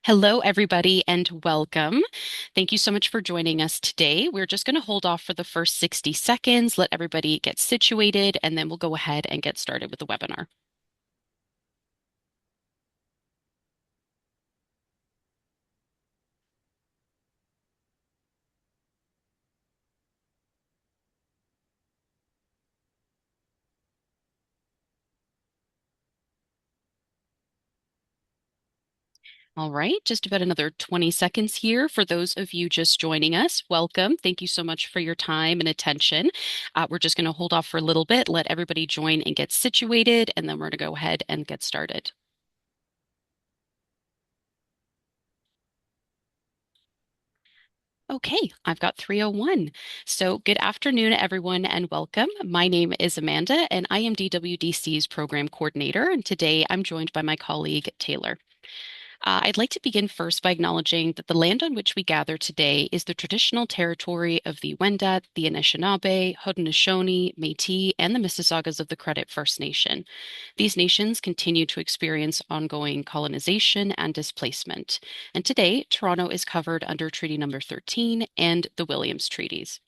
Hello, everybody, and welcome. Thank you so much for joining us today. We're just going to hold off for the first 60 seconds, let everybody get situated, and then we'll go ahead and get started with the webinar. All right, just about another 20 seconds here. For those of you just joining us, welcome. Thank you so much for your time and attention. We're just going to hold off for a little bit, let everybody join and get situated, and then we're going to go ahead and get started. Okay, I've got 301. So good afternoon, everyone, and welcome. My name is Amanda, and I am DWDC's program coordinator. And today I'm joined by my colleague, Taylor. I'd like to begin first by acknowledging that the land on which we gather today is the traditional territory of the Wendat, the Anishinaabe, Haudenosaunee, Métis, and the Mississaugas of the Credit First Nation. These nations continue to experience ongoing colonization and displacement. And today, Toronto is covered under Treaty Number 13 and the Williams Treaties.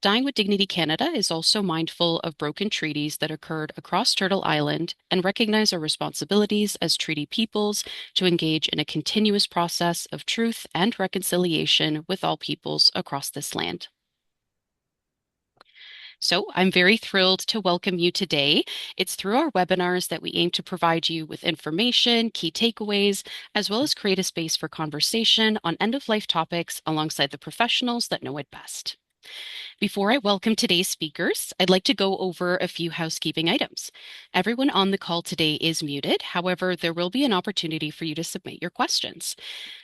Dying with Dignity Canada is also mindful of broken treaties that occurred across Turtle Island and recognize our responsibilities as treaty peoples to engage in a continuous process of truth and reconciliation with all peoples across this land. So I'm very thrilled to welcome you today. It's through our webinars that we aim to provide you with information, key takeaways, as well as create a space for conversation on end-of-life topics alongside the professionals that know it best. Before I welcome today's speakers, I'd like to go over a few housekeeping items. Everyone on the call today is muted. However, there will be an opportunity for you to submit your questions.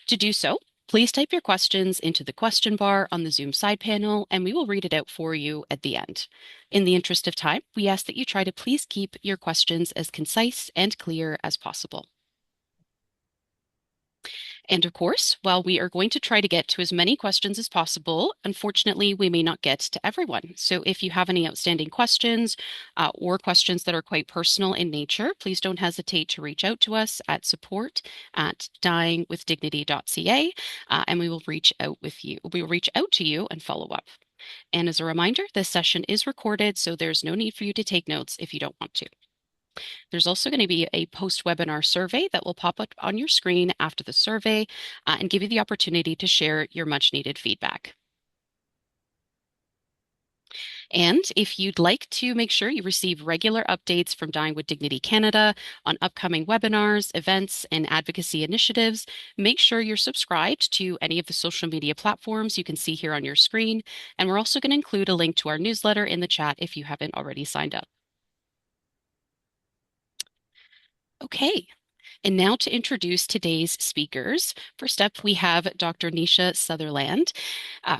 To do so, please type your questions into the question bar on the Zoom side panel, and we will read it out for you at the end. In the interest of time, we ask that you try to please keep your questions as concise and clear as possible. And of course, while we are going to try to get to as many questions as possible, unfortunately, we may not get to everyone. So if you have any outstanding questions or questions that are quite personal in nature, please don't hesitate to reach out to us at support@dyingwithdignity.ca, and we will reach out with you. We will reach out to you and follow up. And as a reminder, this session is recorded, so there's no need for you to take notes if you don't want to. There's also going to be a post-webinar survey that will pop up on your screen after the survey and give you the opportunity to share your much-needed feedback. And if you'd like to make sure you receive regular updates from Dying with Dignity Canada on upcoming webinars, events, and advocacy initiatives, make sure you're subscribed to any of the social media platforms you can see here on your screen. And we're also going to include a link to our newsletter in the chat if you haven't already signed up. Okay, and now to introduce today's speakers. First up, we have Dr. Nisha Sutherland,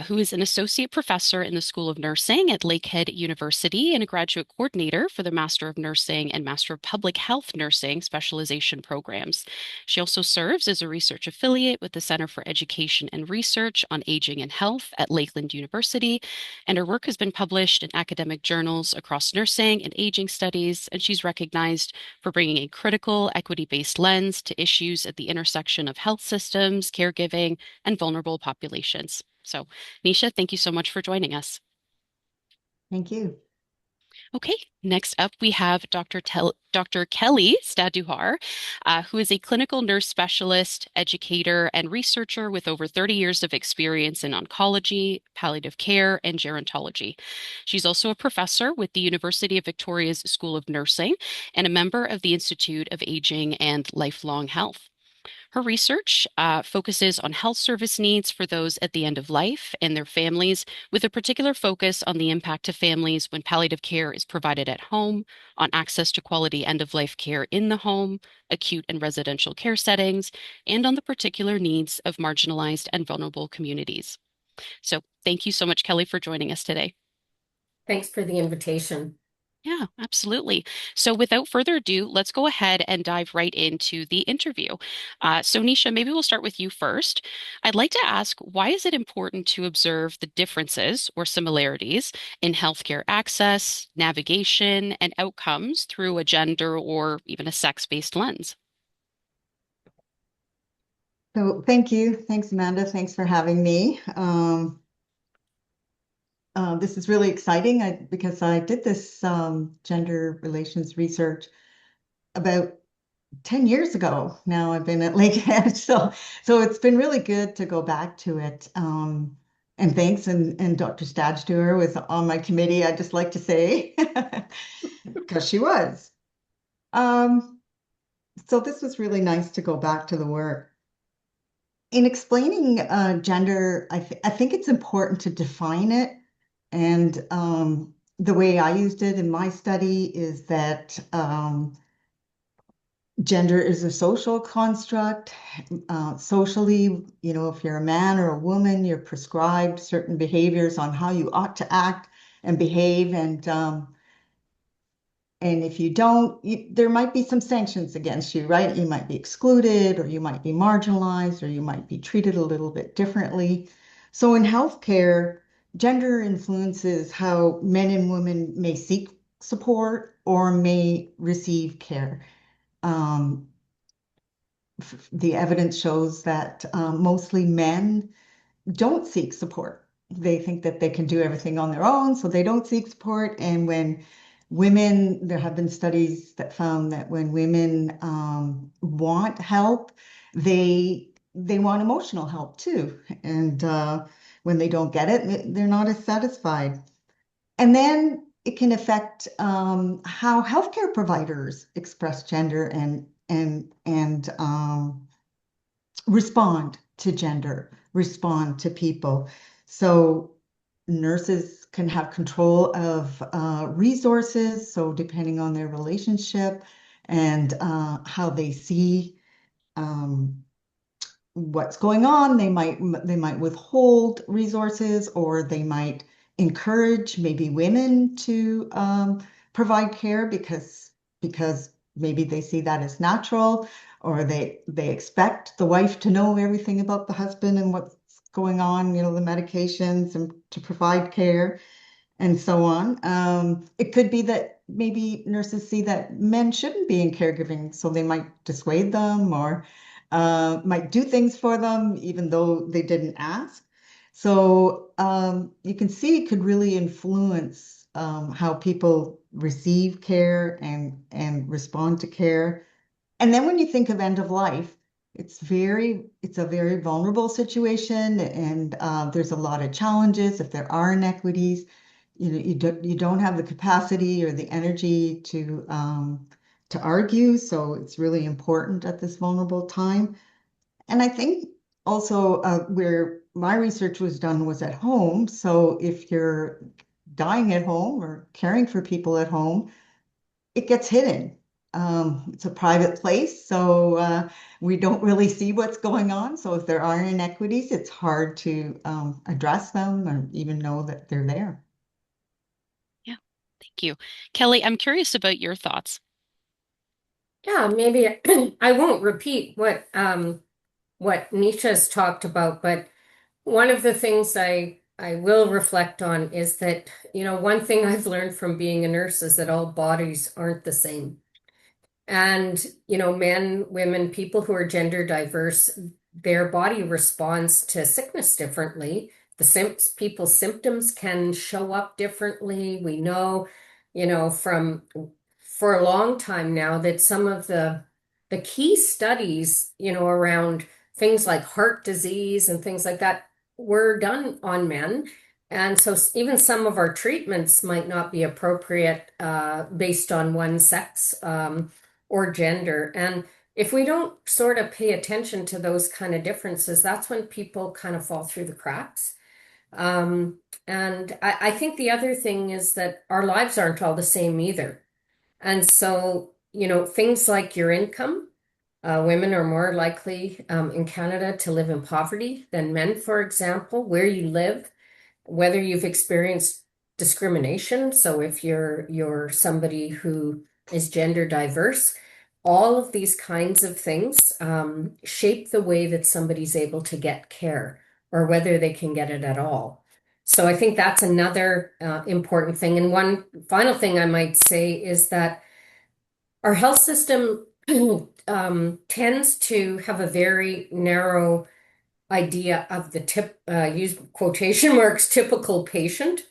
who is an associate professor in the School of Nursing at Lakehead University and a graduate coordinator for the Master of Nursing and Master of Public Health Nursing specialization programs. She also serves as a research affiliate with the Center for Education and Research on Aging and Health at Lakeland University, and her work has been published in academic journals across nursing and aging studies, and she's recognized for bringing a critical, equity-based lens to issues at the intersection of health systems, caregiving, and vulnerable populations. So, Nisha, thank you so much for joining us. Thank you. Okay, next up we have Dr. Kelli Stajduhar, who is a clinical nurse specialist, educator, and researcher with over 30 years of experience in oncology, palliative care, and gerontology. She's also a professor with the University of Victoria's School of Nursing and a member of the Institute of Aging and Lifelong Health. Her research focuses on health service needs for those at the end of life and their families, with a particular focus on the impact to families when palliative care is provided at home, on access to quality end-of-life care in the home, acute and residential care settings, and on the particular needs of marginalized and vulnerable communities. So thank you so much, Kelli, for joining us today. Thanks for the invitation. Yeah, absolutely. So without further ado, let's go ahead and dive right into the interview. So Nisha, maybe we'll start with you first. I'd like to ask, why is it important to observe the differences or similarities in healthcare access, navigation, and outcomes through a gender or even a sex-based lens? So thank you. Thanks, Amanda. Thanks for having me. This is really exciting because I did this gender relations research about 10 years ago. Now I've been at Lakehead, so it's been really good to go back to it. And thanks, and Dr. Stajduhar was on my committee, I'd just like to say, because she was. Um, so this was really nice to go back to the work. In explaining gender, I think it's important to define it. And the way I used it in my study is that gender is a social construct. Socially, if you're a man or a woman, you're prescribed certain behaviors on how you ought to act and behave. And if you don't, there might be some sanctions against you, right? You might be excluded, or you might be marginalized, or you might be treated a little bit differently. So in healthcare, gender influences how men and women may seek support or may receive care. Um, the evidence shows that mostly men don't seek support. They think that they can do everything on their own, so they don't seek support. And when women, there have been studies that found that when women want help, they want emotional help too. And when they don't get it, they're not as satisfied. And then it can affect how healthcare providers express gender and respond to gender, respond to people. So nurses can have control of resources. So depending on their relationship and how they see um, what's going on, they might withhold resources, or they might encourage maybe women to provide care because maybe they see that as natural, or they expect the wife to know everything about the husband and what's going on, the medications, and to provide care and so on. It could be that maybe nurses see that men shouldn't be in caregiving, so they might dissuade them, or might do things for them even though they didn't ask. So you can see it could really influence how people receive care and respond to care. And then when you think of end of life, it's a very vulnerable situation, and there's a lot of challenges. If there are inequities, you don't have the capacity or the energy to argue. So it's really important at this vulnerable time. And I think also where my research was done was at home. So if you're dying at home or caring for people at home, it gets hidden. It's a private place, so we don't really see what's going on. So if there are inequities, it's hard to address them or even know that they're there. Yeah, thank you. Kelly, I'm curious about your thoughts. Yeah, maybe I won't repeat what Nisha's talked about, but one of the things I will reflect on is that, one thing I've learned from being a nurse is that all bodies aren't the same. And, men, women, people who are gender diverse, their body responds to sickness differently. People's symptoms can show up differently. We know, from for a long time now that some of the key studies, around things like heart disease and things like that were done on men. And so even some of our treatments might not be appropriate based on one sex. Or gender. And if we don't sort of pay attention to those kind of differences, that's when people kind of fall through the cracks. And I think the other thing is that our lives aren't all the same either. And so, things like your income, women are more likely in Canada to live in poverty than men, for example, where you live, whether you've experienced discrimination. So if you're somebody who is gender diverse, all of these kinds of things shape the way that somebody's able to get care or whether they can get it at all. So I think that's another important thing. And one final thing I might say is that our health system tends to have a very narrow idea of the use quotation marks, typical patient.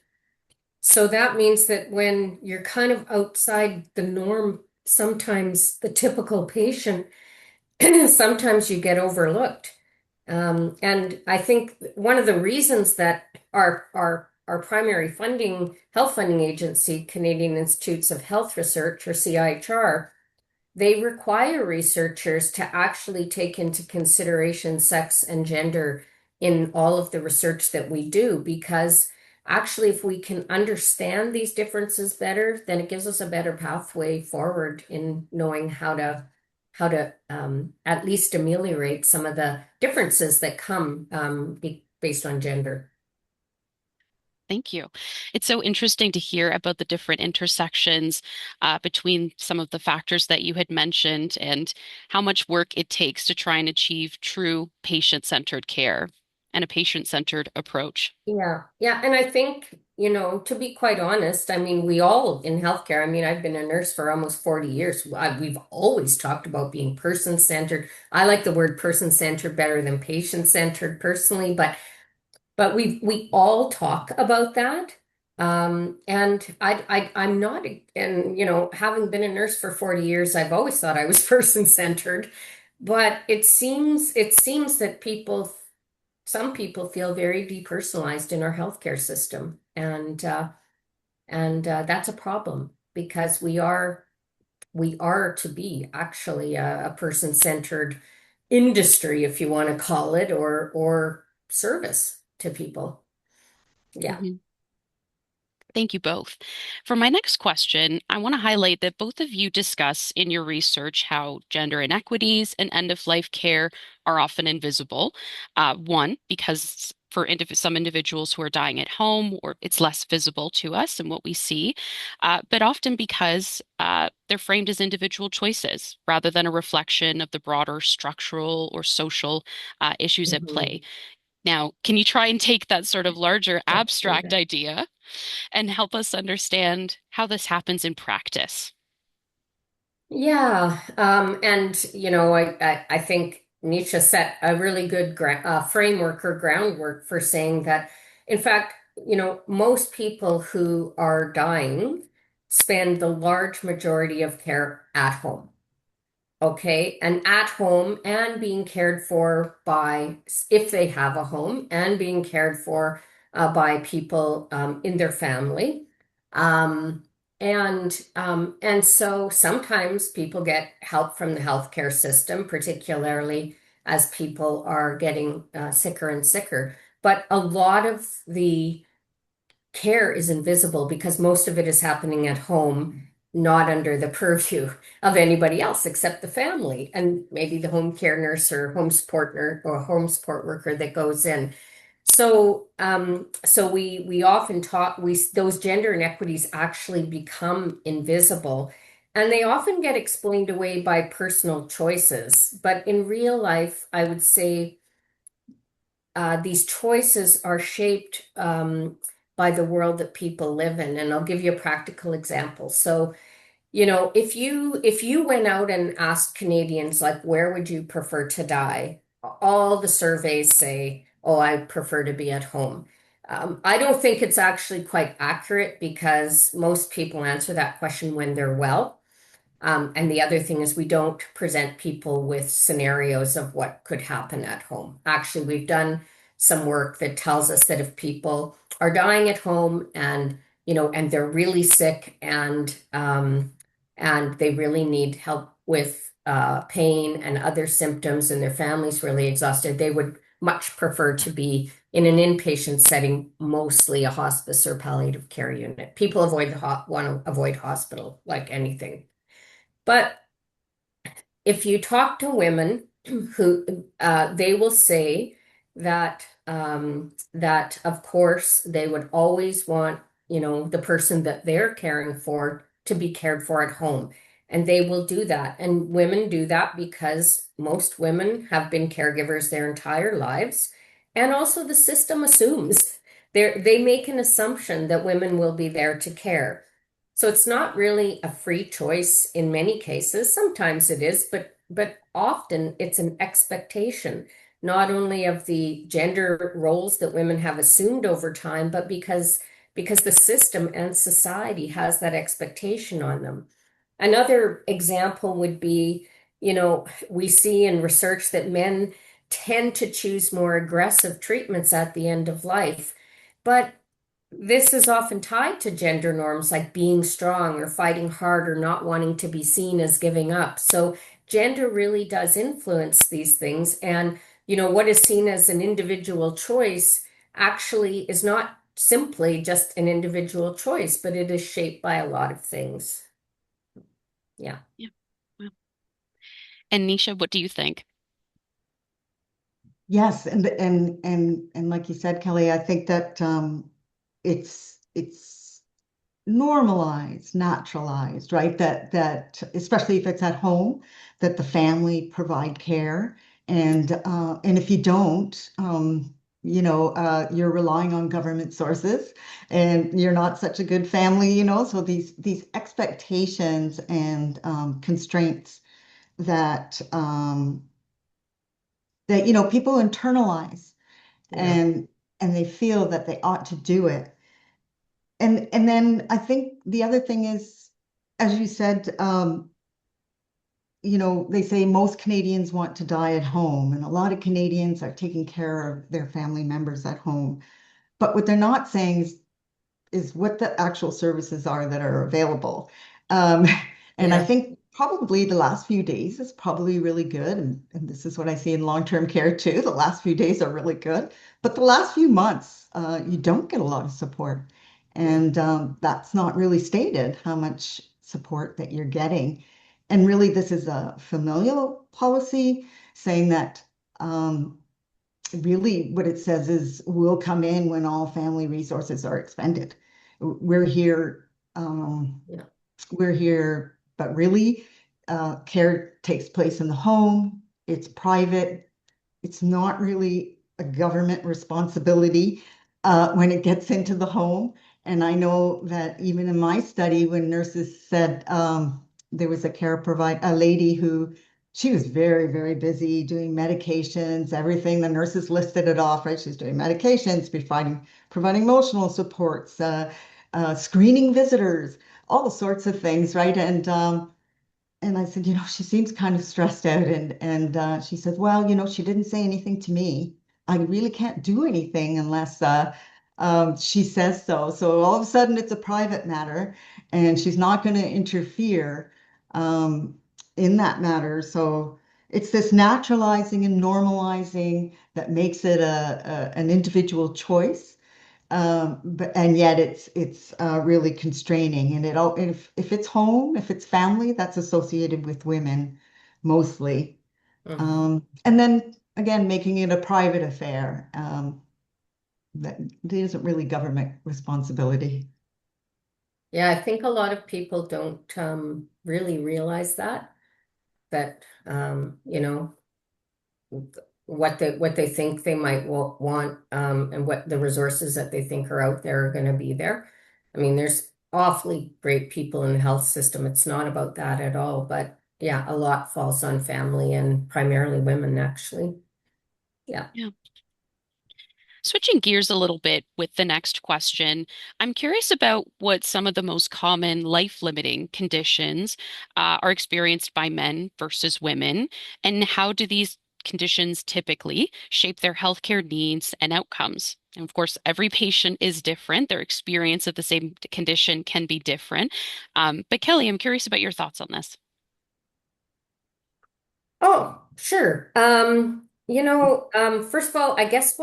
So that means that when you're kind of outside the norm, sometimes the typical patient, sometimes you get overlooked. And I think one of the reasons that our primary health funding agency, Canadian Institutes of Health Research, or CIHR, they require researchers to actually take into consideration sex and gender in all of the research that we do, because actually, if we can understand these differences better, then it gives us a better pathway forward in knowing how to at least ameliorate some of the differences that come based on gender. Thank you. It's so interesting to hear about the different intersections between some of the factors that you had mentioned and how much work it takes to try and achieve true patient-centered care and a patient-centered approach. Yeah, yeah. And I think, to be quite honest, I mean, we all in healthcare, I mean, I've been a nurse for almost 40 years. We've always talked about being person-centered. I like the word person-centered better than patient-centered personally, but we all talk about that. And I'm not, and having been a nurse for 40 years, I've always thought I was person-centered. But it seems that some people feel very depersonalized in our healthcare system, and that's a problem because we are to be actually a person-centered industry, if you want to call it, or service to people. Yeah. Mhm. Thank you both. For my next question, I want to highlight that both of you discuss in your research how gender inequities and end-of-life care are often invisible. One, because for some individuals who are dying at home, or it's less visible to us and what we see, but often because they're framed as individual choices rather than a reflection of the broader structural or social issues at play. Mhm. Now, can you try and take that sort of larger Exactly abstract that. idea and help us understand how this happens in practice? Yeah, and I think Nietzsche set a really good framework or groundwork for saying that, in fact, most people who are dying spend the large majority of care at home. Okay, and at home and being cared for by, if they have a home, and being cared for by people in their family. Um, and so sometimes people get help from the healthcare system, particularly as people are getting sicker and sicker. But a lot of the care is invisible because most of it is happening at home, not under the purview of anybody else except the family and maybe the home care nurse or home support nurse or home support worker that goes in. So we often talk, those gender inequities actually become invisible, and they often get explained away by personal choices. But in real life, I would say these choices are shaped by the world that people live in. And I'll give you a practical example. So, if you went out and asked Canadians, like, where would you prefer to die? All the surveys say, oh, I prefer to be at home. I don't think it's actually quite accurate because most people answer that question when they're well. And the other thing is we don't present people with scenarios of what could happen at home. Actually, we've done some work that tells us that if people are dying at home and they're really sick and they really need help with pain and other symptoms and their family's really exhausted, they would much prefer to be in an inpatient setting, mostly a hospice or palliative care unit. People want to avoid hospital like anything. But if you talk to women who they will say that of course they would always want the person that they're caring for to be cared for at home, and they will do that. And women do that because most women have been caregivers their entire lives, and also the system assumes they make an assumption that women will be there to care. So it's not really a free choice in many cases. Sometimes it is, but but often it's an expectation, not only of the gender roles that women have assumed over time, but because the system and society has that expectation on them. Another example would be, we see in research that men tend to choose more aggressive treatments at the end of life. But this is often tied to gender norms like being strong or fighting hard or not wanting to be seen as giving up. So gender really does influence these things. And, what is seen as an individual choice actually is not simply just an individual choice, but it is shaped by a lot of things. Yeah. Yeah. Wow. And Nisha, what do you think? Yes, and like you said, Kelly, I think that it's normalized, naturalized, right? That especially if it's at home, that the family provide care, and if you don't, you're relying on government sources, and you're not such a good family, So these expectations and constraints that people internalize, Yeah. and they feel that they ought to do it. And then I think the other thing is, as you said, they say most Canadians want to die at home, and a lot of Canadians are taking care of their family members at home. But what they're not saying is what the actual services are that are available. Um, and I Yeah. think probably the last few days is probably really good. And this is what I see in long-term care too. The last few days are really good. But the last few months, you don't get a lot of support. Yeah. And that's not really stated how much support that you're getting. And really, this is a familial policy saying that really what it says is we'll come in when all family resources are expended. We're here, Yeah. we're here, but really, care takes place in the home. It's private. It's not really a government responsibility when it gets into the home. And I know that even in my study, when nurses said there was a care provider, a lady who she was very, very busy doing medications, everything. The nurses listed it off, right? She's doing medications, providing emotional supports, screening visitors, all sorts of things, right? And I said, she seems kind of stressed out. And she said, well, she didn't say anything to me. I really can't do anything unless she says so. So all of a sudden, it's a private matter, and she's not going to interfere um, in that matter. So it's this naturalizing and normalizing that makes it an individual choice. And yet it's really constraining, and if it's home, if it's family, that's associated with women mostly. Mhm. And then again, making it a private affair, that isn't really government responsibility. Yeah, I think a lot of people don't really realize that what they think they might want and what the resources that they think are out there are going to be there. I mean, there's awfully great people in the health system. It's not about that at all, but yeah, a lot falls on family and primarily women, actually. Yeah. Yeah. Switching gears a little bit with the next question, I'm curious about what some of the most common life-limiting conditions are experienced by men versus women, and how do these conditions typically shape their healthcare needs and outcomes? And of course, every patient is different. Their experience of the same condition can be different. But Kelly, I'm curious about your thoughts on this. Oh, sure. First of all, I guess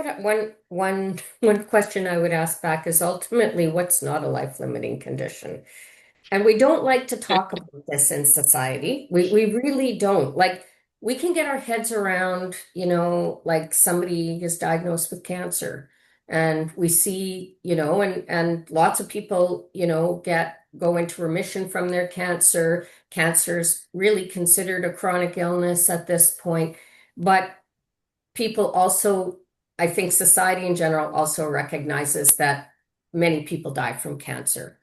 one question I would ask back is ultimately what's not a life-limiting condition? And we don't like to talk about this in society. We really don't. Like we can get our heads around, like somebody is diagnosed with cancer and we see, and lots of people, go into remission from their cancer. Cancer is really considered a chronic illness at this point. But people also, I think society in general also recognizes that many people die from cancer.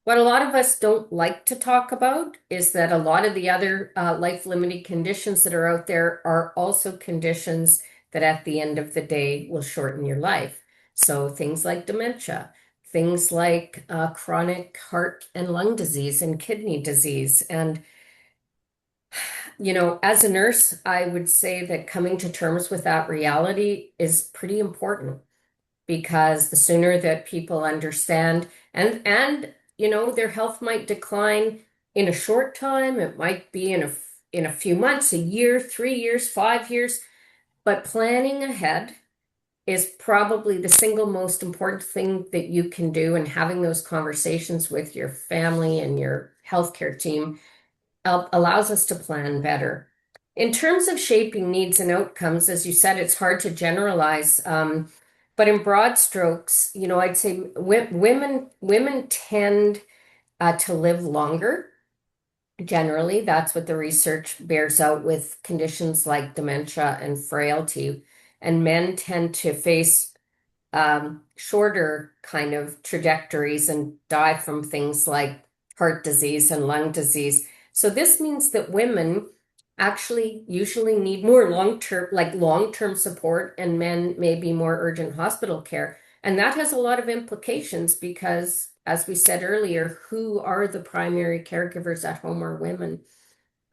What a lot of us don't like to talk about is that a lot of the other life-limiting conditions that are out there are also conditions that at the end of the day will shorten your life. So things like dementia, things like chronic heart and lung disease and kidney disease. And, as a nurse, I would say that coming to terms with that reality is pretty important because the sooner that people understand and their health might decline in a short time, it might be in a few months, a year, 3 years, 5 years, but planning ahead is probably the single most important thing that you can do, and having those conversations with your family and your healthcare team allows us to plan better. In terms of shaping needs and outcomes, as you said, it's hard to generalize. But in broad strokes, I'd say women tend to live longer. Generally, that's what the research bears out with conditions like dementia and frailty. And men tend to face shorter kind of trajectories and die from things like heart disease and lung disease. So this means that women actually usually need more long-term support, and men may be more urgent hospital care. And that has a lot of implications because, as we said earlier, who are the primary caregivers at home are women.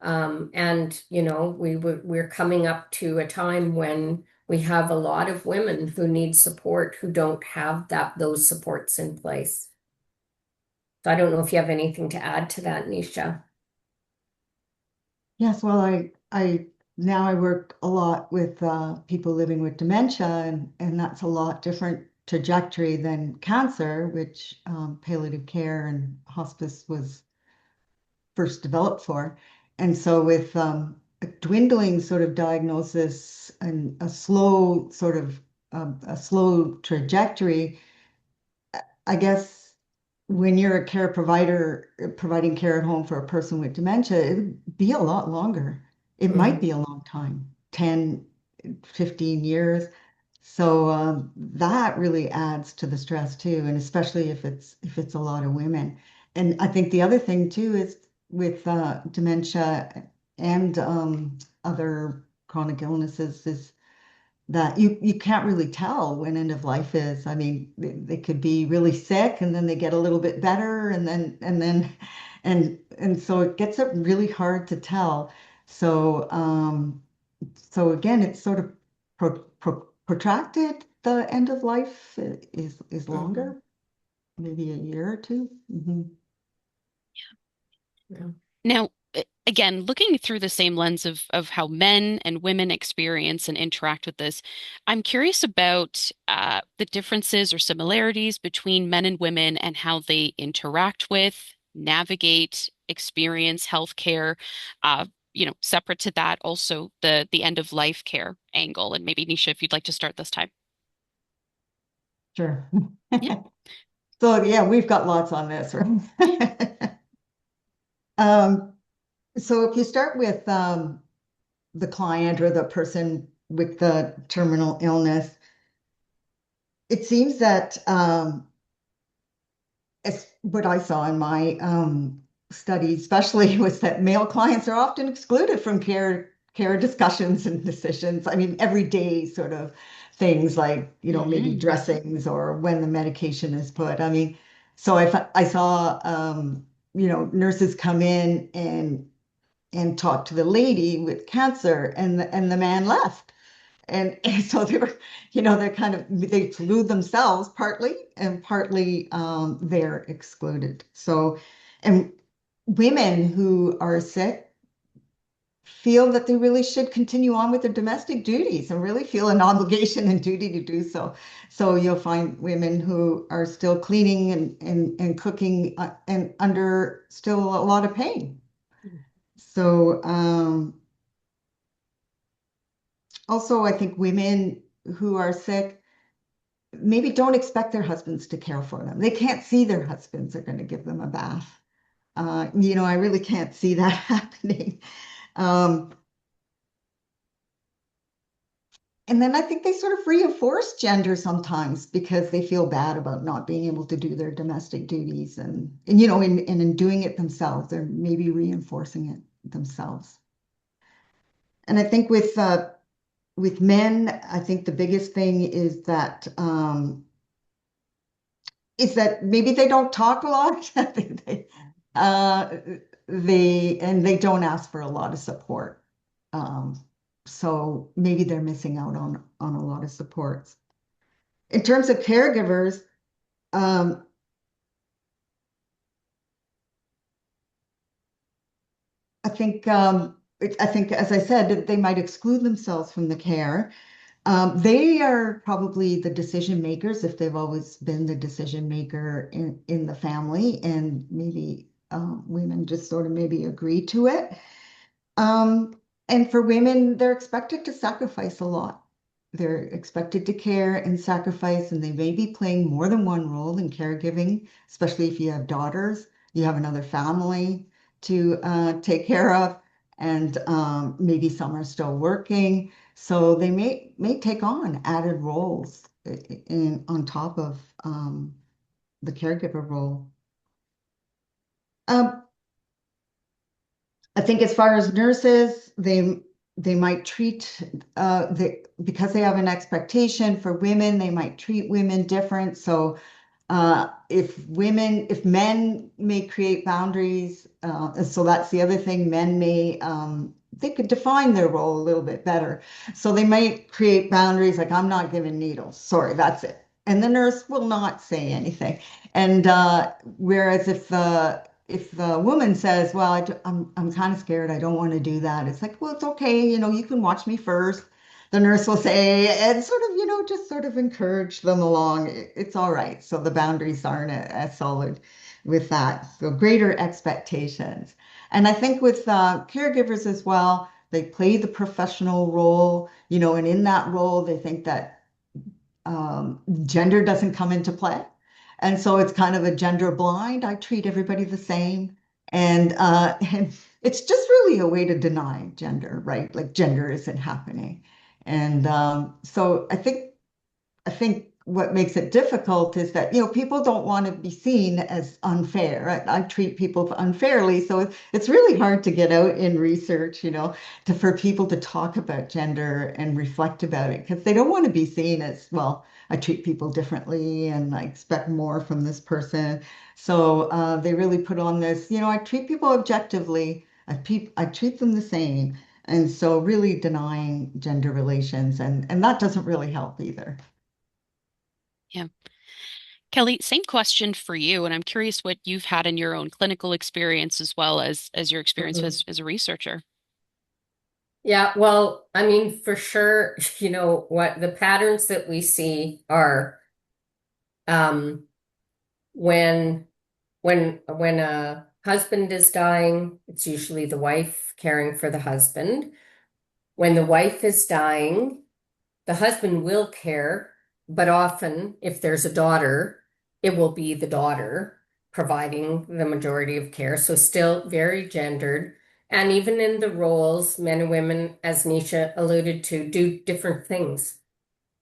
And we're coming up to a time when we have a lot of women who need support who don't have those supports in place. So I don't know if you have anything to add to that, Nisha. Yes, well, I now I work a lot with people living with dementia, and that's a lot different trajectory than cancer, which palliative care and hospice was first developed for. And so with a dwindling sort of diagnosis and a slow sort of a slow trajectory, I guess when you're a care provider providing care at home for a person with dementia, it would be a lot longer. It might Mhm. be a long time, 10, 15 years. So that really adds to the stress too, and especially if it's a lot of women. And I think the other thing too is with dementia and other chronic illnesses is that you can't really tell when end of life is. I mean, they could be really sick and then they get a little bit better and so it gets up really hard to tell. So so again, it's sort of protracted. The end of life is Mhm. longer, maybe a year or two. Mhm. Yeah. Now, again, looking through the same lens of how men and women experience and interact with this, I'm curious about the differences or similarities between men and women and how they interact with, navigate, experience healthcare. Separate to that, also the end of life care angle. And maybe Nisha, if you'd like to start this time. Sure. Yeah. So yeah, we've got lots on this, right? Um, so if you start with the client or the person with the terminal illness, it seems that as what I saw in my study, especially, was that male clients are often excluded from care discussions and decisions. I mean, everyday sort of things like, maybe Hmm. dressings or when the medication is put. I mean, so I saw nurses come in and talk to the lady with cancer, and the man left. And so they're kind of, they exclude themselves partly, and partly they're excluded. So, and women who are sick feel that they really should continue on with their domestic duties and really feel an obligation and duty to do so. So you'll find women who are still cleaning and cooking and under still a lot of pain. So also, I think women who are sick maybe don't expect their husbands to care for them. They can't see their husbands are going to give them a bath. I really can't see that happening. Um, And then I think they sort of reinforce gender sometimes because they feel bad about not being able to do their domestic duties and in doing it themselves, they're maybe reinforcing it themselves. And I think with men, I think the biggest thing is that maybe they don't talk a lot. I think uh, they don't ask for a lot of support. Um, so maybe they're missing out on a lot of supports. In terms of caregivers, um, I think, as I said, they might exclude themselves from the care. They are probably the decision makers if they've always been the decision maker in the family, and maybe women just sort of maybe agree to it. Um, and for women, they're expected to sacrifice a lot. They're expected to care and sacrifice, and they may be playing more than one role in caregiving, especially if you have daughters, you have another family to take care of, and maybe some are still working. So they may take on added roles on top of the caregiver role. Um, I think as far as nurses, they might treat because they have an expectation for women, they might treat women different. So if men may create boundaries, so that's the other thing, men may, they could define their role a little bit better. So they might create boundaries like, I'm not giving needles, sorry, that's it. And the nurse will not say anything. And whereas if the woman says, well, I'm kind of scared, I don't want to do that. It's like, well, it's okay, you can watch me first. The nurse will say, and sort of, just sort of encourage them along. It's all right. So the boundaries aren't as solid with that. So greater expectations. And I think with caregivers as well, they play the professional role, and in that role, they think that gender doesn't come into play. And so it's kind of a gender blind. I treat everybody the same. And it's just really a way to deny gender, right? Like gender isn't happening. And so I think what makes it difficult is that, people don't want to be seen as unfair. I treat people unfairly. So it's really hard to get out in research, for people to talk about gender and reflect about it because they don't want to be seen as, well, I treat people differently and I expect more from this person. So they really put on this, I treat people objectively. I treat them the same. And so really denying gender relations and that doesn't really help either. Yeah. Kelly, same question for you, and I'm curious what you've had in your own clinical experience as well as your experience Mhm. as a researcher. Yeah, well, I mean, for sure, what the patterns that we see are um, when when a husband is dying, it's usually the wife caring for the husband. When the wife is dying, the husband will care, but often, if there's a daughter, it will be the daughter providing the majority of care. So, still very gendered. And even in the roles, men and women, as Nisha alluded to, do different things.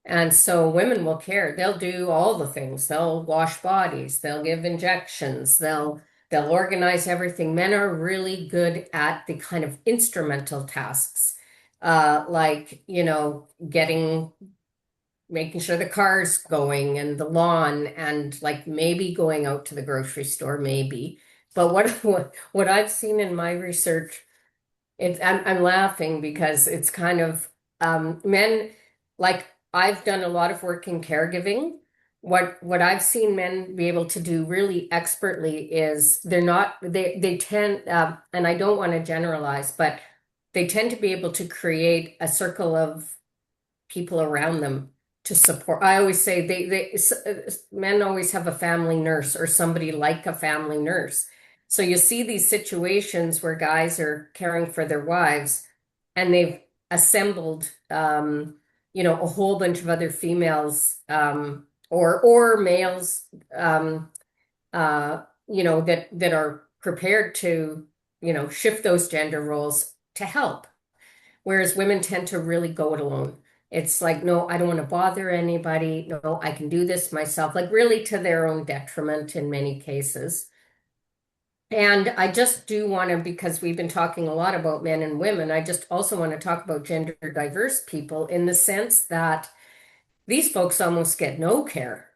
And so women will care. They'll do all the things. They'll wash bodies, they'll give injections, they'll organize everything. Men are really good at the kind of instrumental tasks, like, getting making sure the car's going and the lawn and like maybe going out to the grocery store, maybe. But what I've seen in my research, I'm laughing because it's kind of men, like I've done a lot of work in caregiving. What I've seen men be able to do really expertly is they tend and I don't want to generalize, but they tend to be able to create a circle of people around them to support. I always say men always have a family nurse or somebody like a family nurse. So you see these situations where guys are caring for their wives and they've assembled a whole bunch of other females or males that are prepared to shift those gender roles to help, whereas women tend to really go it alone. It's like, no, I don't want to bother anybody. No, I can do this myself, like really to their own detriment in many cases. And I just do want to, because we've been talking a lot about men and women, I just also want to talk about gender diverse people in the sense that these folks almost get no care.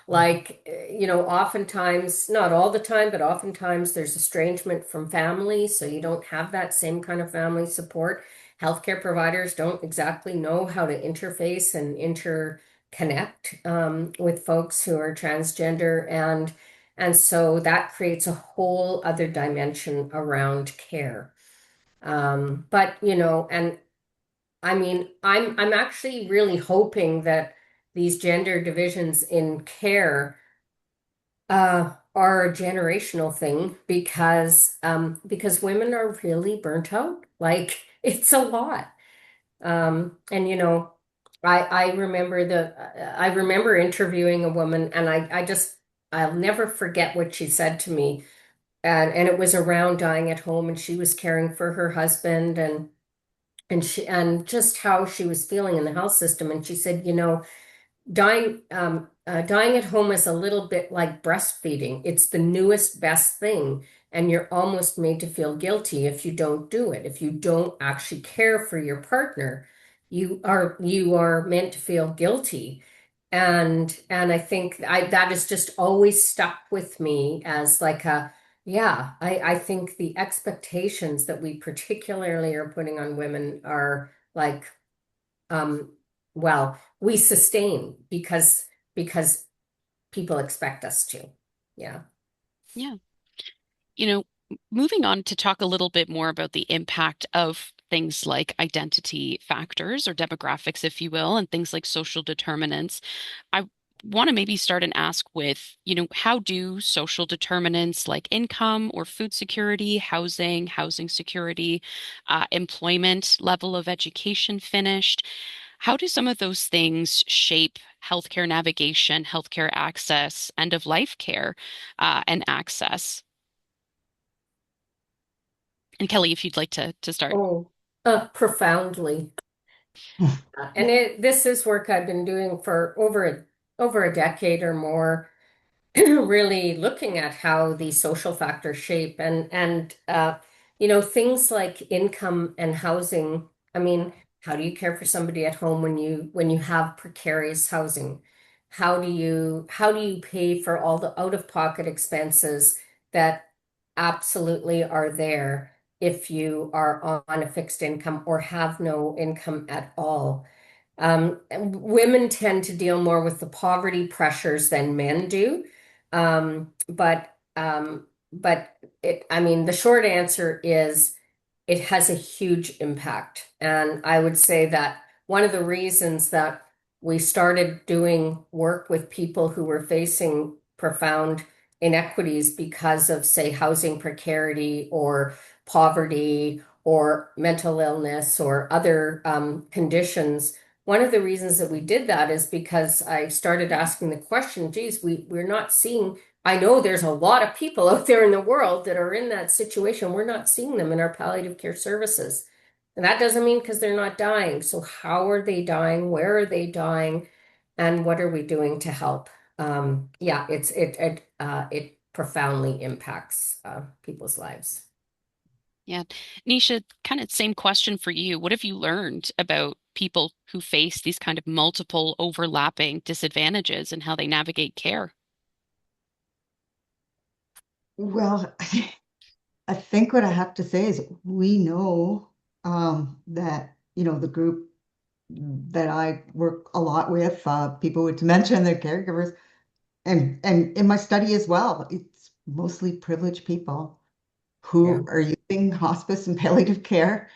Like, oftentimes, not all the time, but oftentimes there's estrangement from family, so you don't have that same kind of family support. Healthcare providers don't exactly know how to interface and interconnect with folks who are transgender, and so that creates a whole other dimension around care. But and I mean, I'm actually really hoping that these gender divisions in care are a generational thing because women are really burnt out. Like it's a lot. And I remember interviewing a woman, and I'll never forget what she said to me. And it was around dying at home, and she was caring for her husband, and just how she was feeling in the health system. And she said, dying at home is a little bit like breastfeeding. It's the newest best thing, and you're almost made to feel guilty if you don't do it. If you don't actually care for your partner, you are meant to feel guilty. And I think that has just always stuck with me as like a yeah, I think the expectations that we particularly are putting on women are like um, well, we sustain because people expect us to. Yeah. Yeah. You know, moving on to talk a little bit more about the impact of things like identity factors or demographics, if you will, and things like social determinants. I want to maybe start and ask with, how do social determinants like income or food security, housing security, employment, level of education finished, how do some of those things shape healthcare navigation, healthcare access, end of life care, and access? And Kelly, if you'd like to start. Oh, profoundly. And this is work I've been doing for over a decade or more. Really looking at how these social factors shape and things like income and housing. I mean, how do you care for somebody at home when you have precarious housing? How do you pay for all the out-of-pocket expenses that absolutely are there if you are on a fixed income or have no income at all? And women tend to deal more with the poverty pressures than men do. I mean, the short answer is it has a huge impact. And I would say that one of the reasons that we started doing work with people who were facing profound inequities because of, say, housing precarity or poverty or mental illness or other conditions. One of the reasons that we did that is because I started asking the question, geez, we're not seeing, I know there's a lot of people out there in the world that are in that situation. We're not seeing them in our palliative care services. And that doesn't mean because they're not dying. So how are they dying? Where are they dying? And what are we doing to help? Yeah, it profoundly impacts people's lives. Yeah. Nisha, kind of same question for you. What have you learned about people who face these kind of multiple overlapping disadvantages and how they navigate care? Well, I think what I have to say is we know that, the group that I work a lot with, people with dementia and their caregivers, and in my study as well, it's mostly privileged people Yeah. who are using hospice and palliative care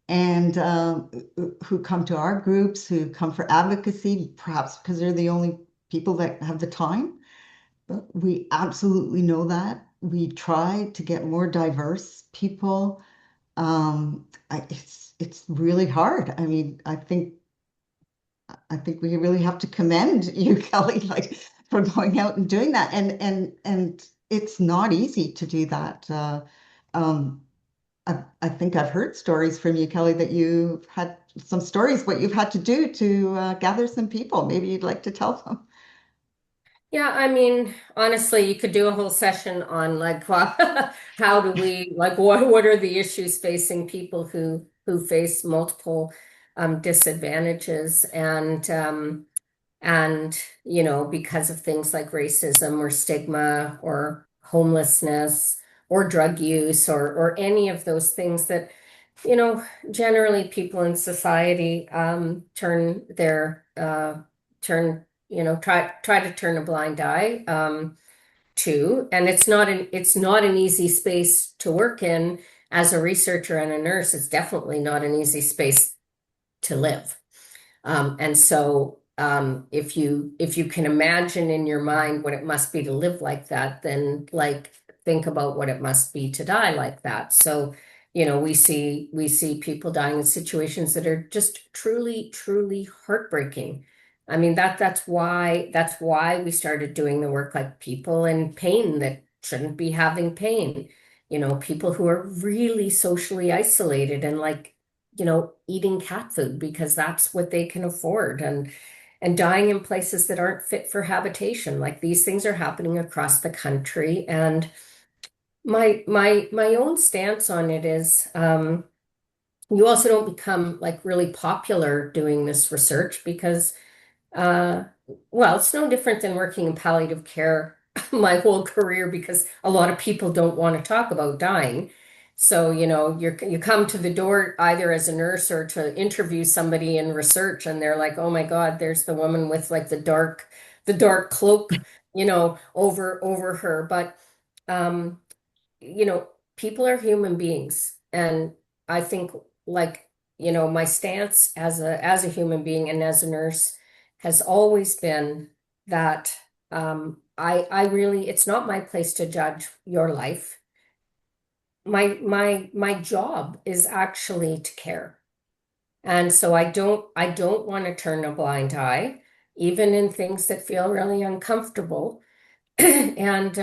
and who come to our groups, who come for advocacy, perhaps because they're the only people that have the time. But we absolutely know that. We try to get more diverse people. It's really hard. I mean, I think we really have to commend you, Kelly, like for going out and doing that. And it's not easy to do that. Um, I think I've heard stories from you, Kelly, that you've had some stories, what you've had to do to gather some people. Maybe you'd like to tell them. Yeah, I mean, honestly, you could do a whole session on like how do we like what are the issues facing people who face multiple disadvantages and because of things like racism or stigma or homelessness or drug use or any of those things that generally people in society try to turn a blind eye to, and it's not an easy space to work in as a researcher and a nurse. It's definitely not an easy space to live. And so if you can imagine in your mind what it must be to live like that, then like think about what it must be to die like that. So, we see people dying in situations that are just truly, truly heartbreaking. I mean, that's why we started doing the work, like people in pain that shouldn't be having pain. People who are really socially isolated and like eating cat food because that's what they can afford and dying in places that aren't fit for habitation. Like these things are happening across the country. And my own stance on it is you also don't become like really popular doing this research because uh, well, it's no different than working in palliative care my whole career because a lot of people don't want to talk about dying. So, you come to the door either as a nurse or to interview somebody in research, and they're like, "Oh my God, there's the woman with like the dark cloak, over her." But um, people are human beings, and I think like my stance as a human being and as a nurse has always been that I really, it's not my place to judge your life. My job is actually to care, and so I don't want to turn a blind eye even in things that feel really uncomfortable. And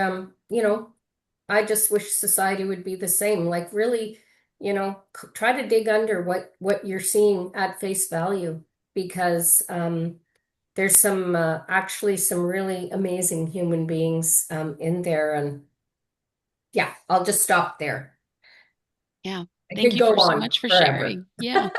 I just wish society would be the same. Like really, try to dig under what you're seeing at face value because there's actually some really amazing human beings in there. And yeah, I'll just stop there. Yeah. I Thank could you go for so on much for forever. sharing. Yeah.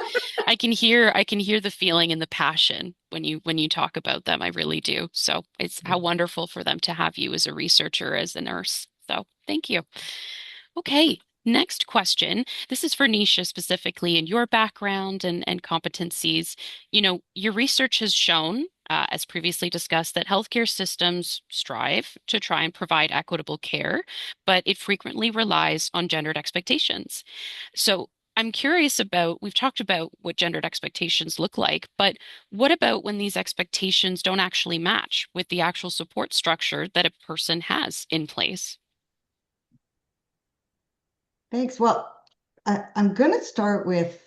I can hear the feeling and the passion when you talk about them. I really do. So it's how wonderful for them to have you as a researcher, as a nurse. So thank you. Okay. Next question. This is for Nisha specifically in your background and competencies. Your research has shown, as previously discussed, that healthcare systems strive to try and provide equitable care, but it frequently relies on gendered expectations. So I'm curious about, we've talked about what gendered expectations look like, but what about when these expectations don't actually match with the actual support structure that a person has in place? Thanks. Well, I'm going to start with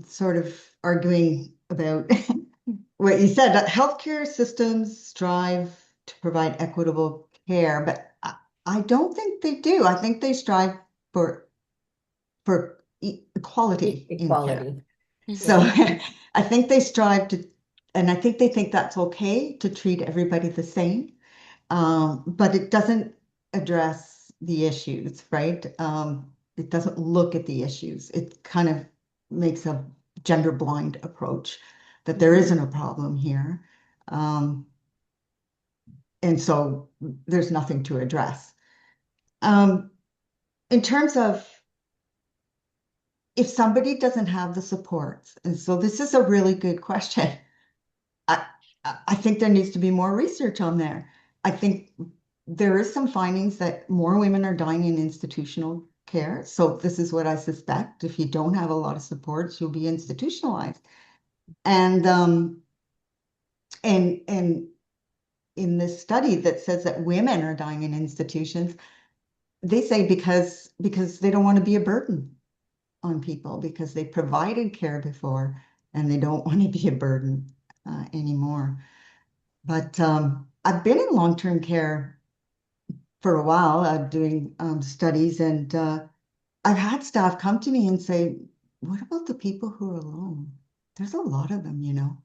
sort of arguing about what you said, that healthcare systems strive to provide equitable care, but I don't think they do. I think they strive for equality in care. Equality. So Yeah. I think they strive to, and I think they think that's okay to treat everybody the same, but it doesn't address the issues, right? It doesn't look at the issues. It kind of makes a gender blind approach that there Mhm. isn't a problem here. Um, and so there's nothing to address. Um, in terms of if somebody doesn't have the supports, and so this is a really good question. I, I think there needs to be more research on there. I think there is some findings that more women are dying in institutional care. So this is what I suspect. If you don't have a lot of supports, you'll be institutionalized. And and in this study that says that women are dying in institutions, they say because they don't want to be a burden on people because they provided care before and they don't want to be a burden anymore. But I've been in long-term care for a while, doing studies, and I've had staff come to me and say, what about the people who are alone? There's a lot of them, you know.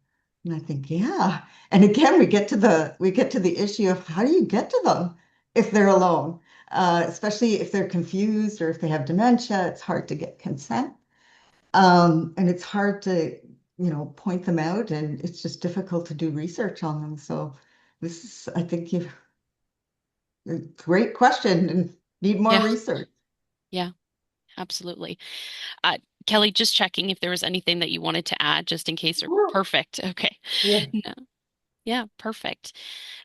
And I think, yeah. And again, we get to the issue of how do you get to them if they're alone? Especially if they're confused or if they have dementia, it's hard to get consent. And it's hard to, point them out, and it's just difficult to do research on them. So this is, I think, you a great question and need more Yeah, research. yeah, absolutely. Uh, Kelly, just checking if there was anything that you wanted to add, just in case. Or perfect. Okay. Yeah. No. Yeah, perfect.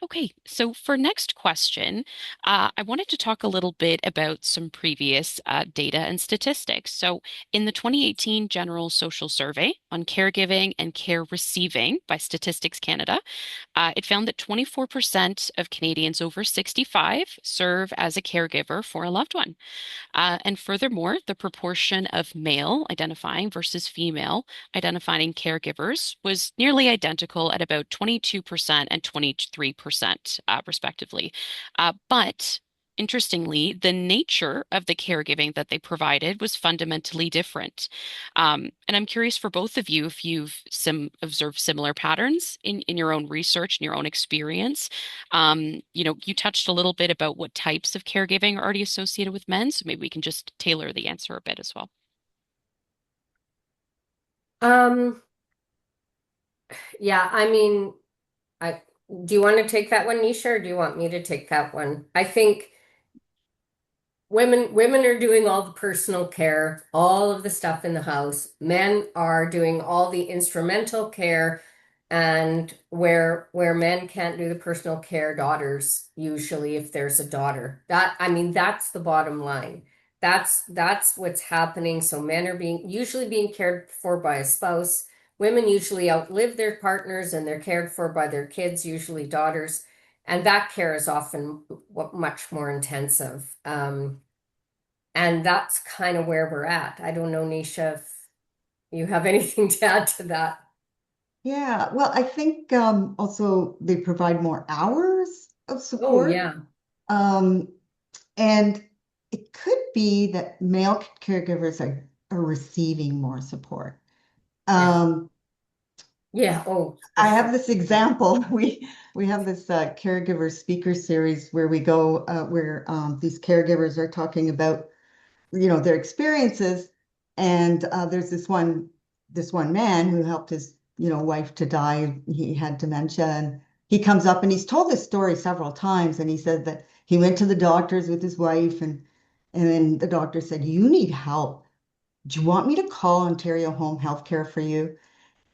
Okay, so for next question, I wanted to talk a little bit about some previous data and statistics. So, in the 2018 General Social Survey on Caregiving and Care Receiving by Statistics Canada, it found that 24% of Canadians over 65 serve as a caregiver for a loved one. And furthermore, the proportion of male identifying versus female identifying caregivers was nearly identical at about 22% and 23%, respectively. But interestingly, the nature of the caregiving that they provided was fundamentally different. And I'm curious for both of you if you've observed similar patterns in your own research and your own experience. You touched a little bit about what types of caregiving are already associated with men, so maybe we can just tailor the answer a bit as well. Um, yeah, I mean, I do you want to take that one, Nisha, or do you want me to take that one? I think women are doing all the personal care, all of the stuff in the house. Men are doing all the instrumental care, and where men can't do the personal care, daughters usually, if there's a daughter. That I mean, that's the bottom line. That's what's happening. So men are usually being cared for by a spouse. Women usually outlive their partners and they're cared for by their kids, usually daughters. And that care is often much more intensive. And that's kind of where we're at. I don't know, Nisha, if you have anything to add to that. Yeah, well, I think also they provide more hours of Oh, support. yeah. Um, and it could be that male caregivers are receiving more support. Yeah. Um, Yeah. Oh, for I have sure. this example. We have this caregiver speaker series where we go where these caregivers are talking about their experiences, and there's this one man who helped his wife to die. He had dementia, and he comes up and he's told this story several times, and he said that he went to the doctors with his wife, and then the doctor said, you need help. Do you want me to call Ontario Home Healthcare for you?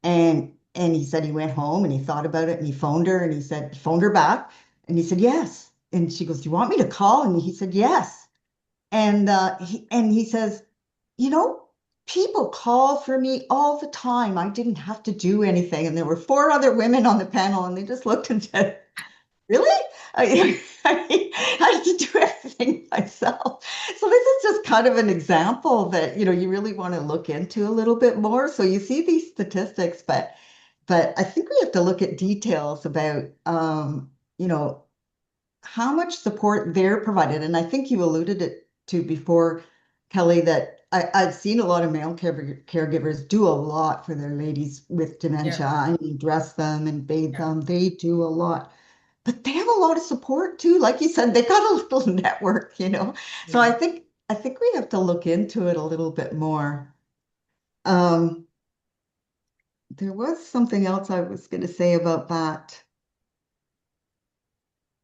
And he said he went home and he thought about it, and he phoned her, and he phoned her back, and he said yes. And she goes, do you want me to call? And he said yes. And he says, you know, people call for me all the time. I didn't have to do anything. And there were four other women on the panel, and they just looked and said, really? I had to do everything myself. So this is just kind of an example that, you really want to look into a little bit more. So you see these statistics, but I think we have to look at details about, you know, how much support they're provided. And I think you alluded it to before, Kelly, that I've seen a lot of male caregivers do a lot for their ladies with Yeah. dementia. I mean, dress them and bathe Yeah. them. They do a lot. But they have a lot of support too. Like you said, they got a little network. So Yeah. I think we have to look into it a little bit more. Um, there was something else I was going to say about that.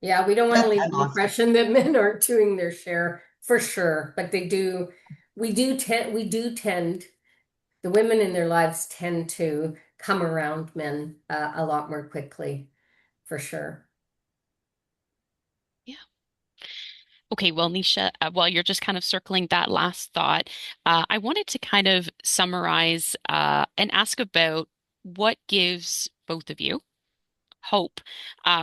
Yeah. We don't want to I leave the lost it. impression that men aren't doing their share for sure, but they do. We do tend, the women in their lives tend to come around men a lot more quickly, for sure. Yeah. Okay, well, Nisha, while you're just kind of circling that last thought, I wanted to kind of summarize and ask about what gives both of you hope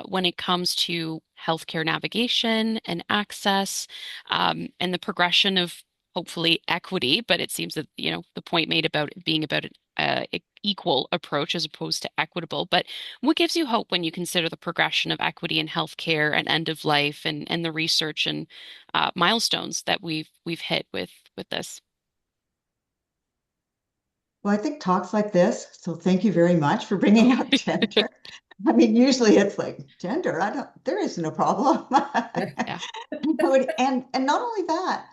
when it comes to healthcare navigation and access, and the progression of hopefully equity. But it seems that, the point made about it being about an equal approach as opposed to equitable. But what gives you hope when you consider the progression of equity in healthcare and end of life and the research and milestones that we've hit with this? Well, I think talks like this, so thank you very much for bringing up gender. I mean, usually it's like gender, there isn't a problem. Yeah. And not only that,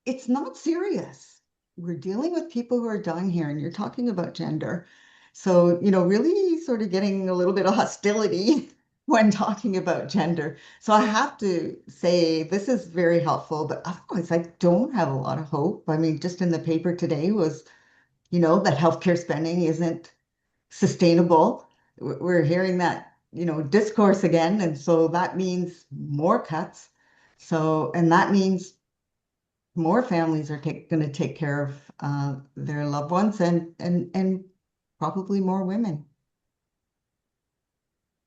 it's not serious. We're dealing with people who are dying here, and you're talking about gender. So, really sort of getting a little bit of hostility when talking about gender. So I have to say this is very helpful, but otherwise I don't have a lot of hope. I mean, just in the paper today was that healthcare spending isn't sustainable. We're hearing that, discourse again. And so that means more cuts. So, and that means more families are going to take care of their loved ones and probably more women.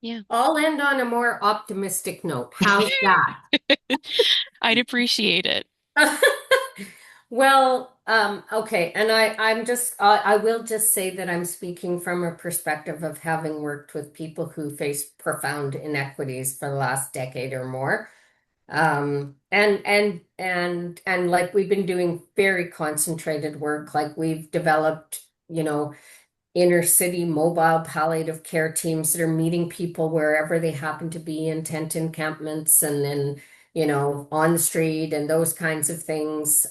Yeah. I'll end on a more optimistic note. How's that? I'd appreciate it. Well, okay, and I will just say that I'm speaking from a perspective of having worked with people who face profound inequities for the last decade or more. And like we've been doing very concentrated work, like we've developed, inner city mobile palliative care teams that are meeting people wherever they happen to be in tent encampments and then, on the street and those kinds of things.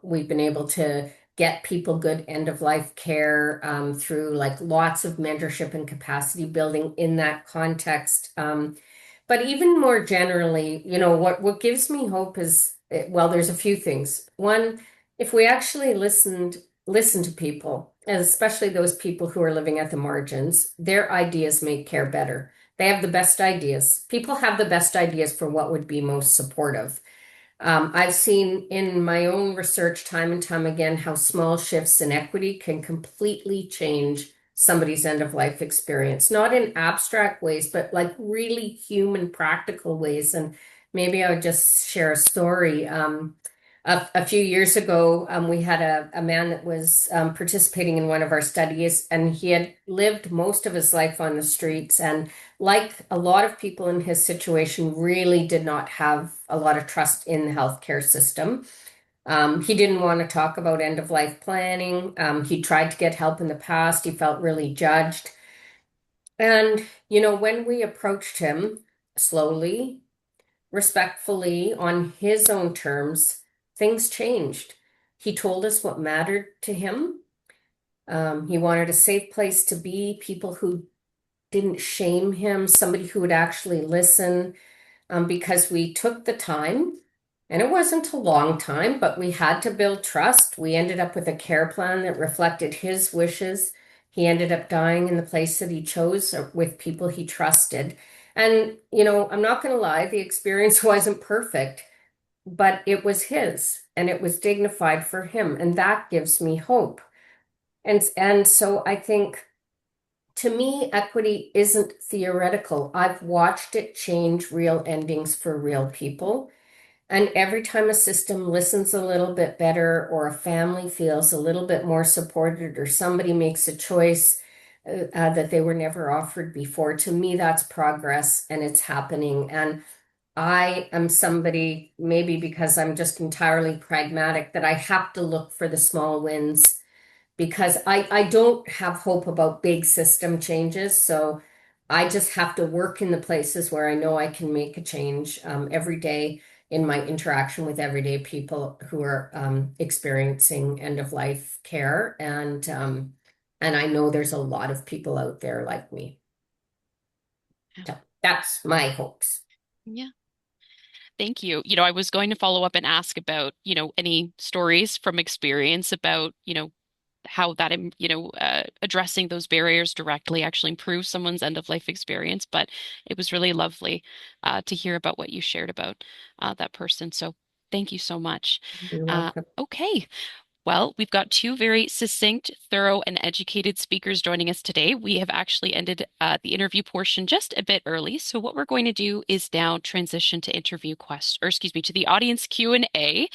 We've been able to get people good end of life care through like lots of mentorship and capacity building in that context. But even more generally, what gives me hope is, well, there's a few things. One, if we actually listen to people, and especially those people who are living at the margins, their ideas make care better. They have the best ideas. People have the best ideas for what would be most supportive. I've seen in my own research time and time again how small shifts in equity can completely change somebody's end of life experience, not in abstract ways, but like really human, practical ways. And maybe I would just share a story. A few years ago, we had a man that was participating in one of our studies, and he had lived most of his life on the streets. And like a lot of people in his situation, really did not have a lot of trust in the healthcare system. He didn't want to talk about end of life planning. He tried to get help in the past. He felt really judged. And, when we approached him slowly, respectfully, on his own terms, things changed. He told us what mattered to him. He wanted a safe place to be, people who didn't shame him, somebody who would actually listen, because we took the time, and it wasn't a long time, but we had to build trust. We ended up with a care plan that reflected his wishes. He ended up dying in the place that he chose with people he trusted. And, I'm not going to lie, the experience wasn't perfect, but it was his and it was dignified for him. And that gives me hope. And so I think to me, equity isn't theoretical. I've watched it change real endings for real people. And every time a system listens a little bit better, or a family feels a little bit more supported, or somebody makes a choice that they were never offered before, to me, that's progress and it's happening. And I am somebody, maybe because I'm just entirely pragmatic, that I have to look for the small wins because I don't have hope about big system changes. So I just have to work in the places where I know I can make a change every day in my interaction with everyday people who are experiencing end of life care. And I know there's a lot of people out there like me. Yeah. So that's my hopes. Yeah. Thank you. I was going to follow up and ask about, any stories from experience about, how that, addressing those barriers directly actually improves someone's end of life experience. But it was really lovely to hear about what you shared about that person. So thank you so much. You're welcome. Okay. Well, we've got two very succinct, thorough, and educated speakers joining us today. We have actually ended the interview portion just a bit early. So what we're going to do is now transition to interview questions, or excuse me, to the audience Q&A.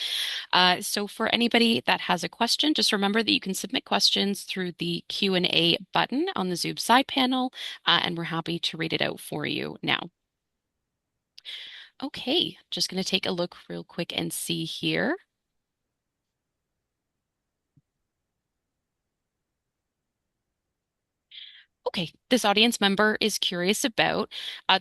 So for anybody that has a question, just remember that you can submit questions through the Q&A button on the Zoom side panel, and we're happy to read it out for you now. Okay, just going to take a look real quick and see here. Okay, this audience member is curious about,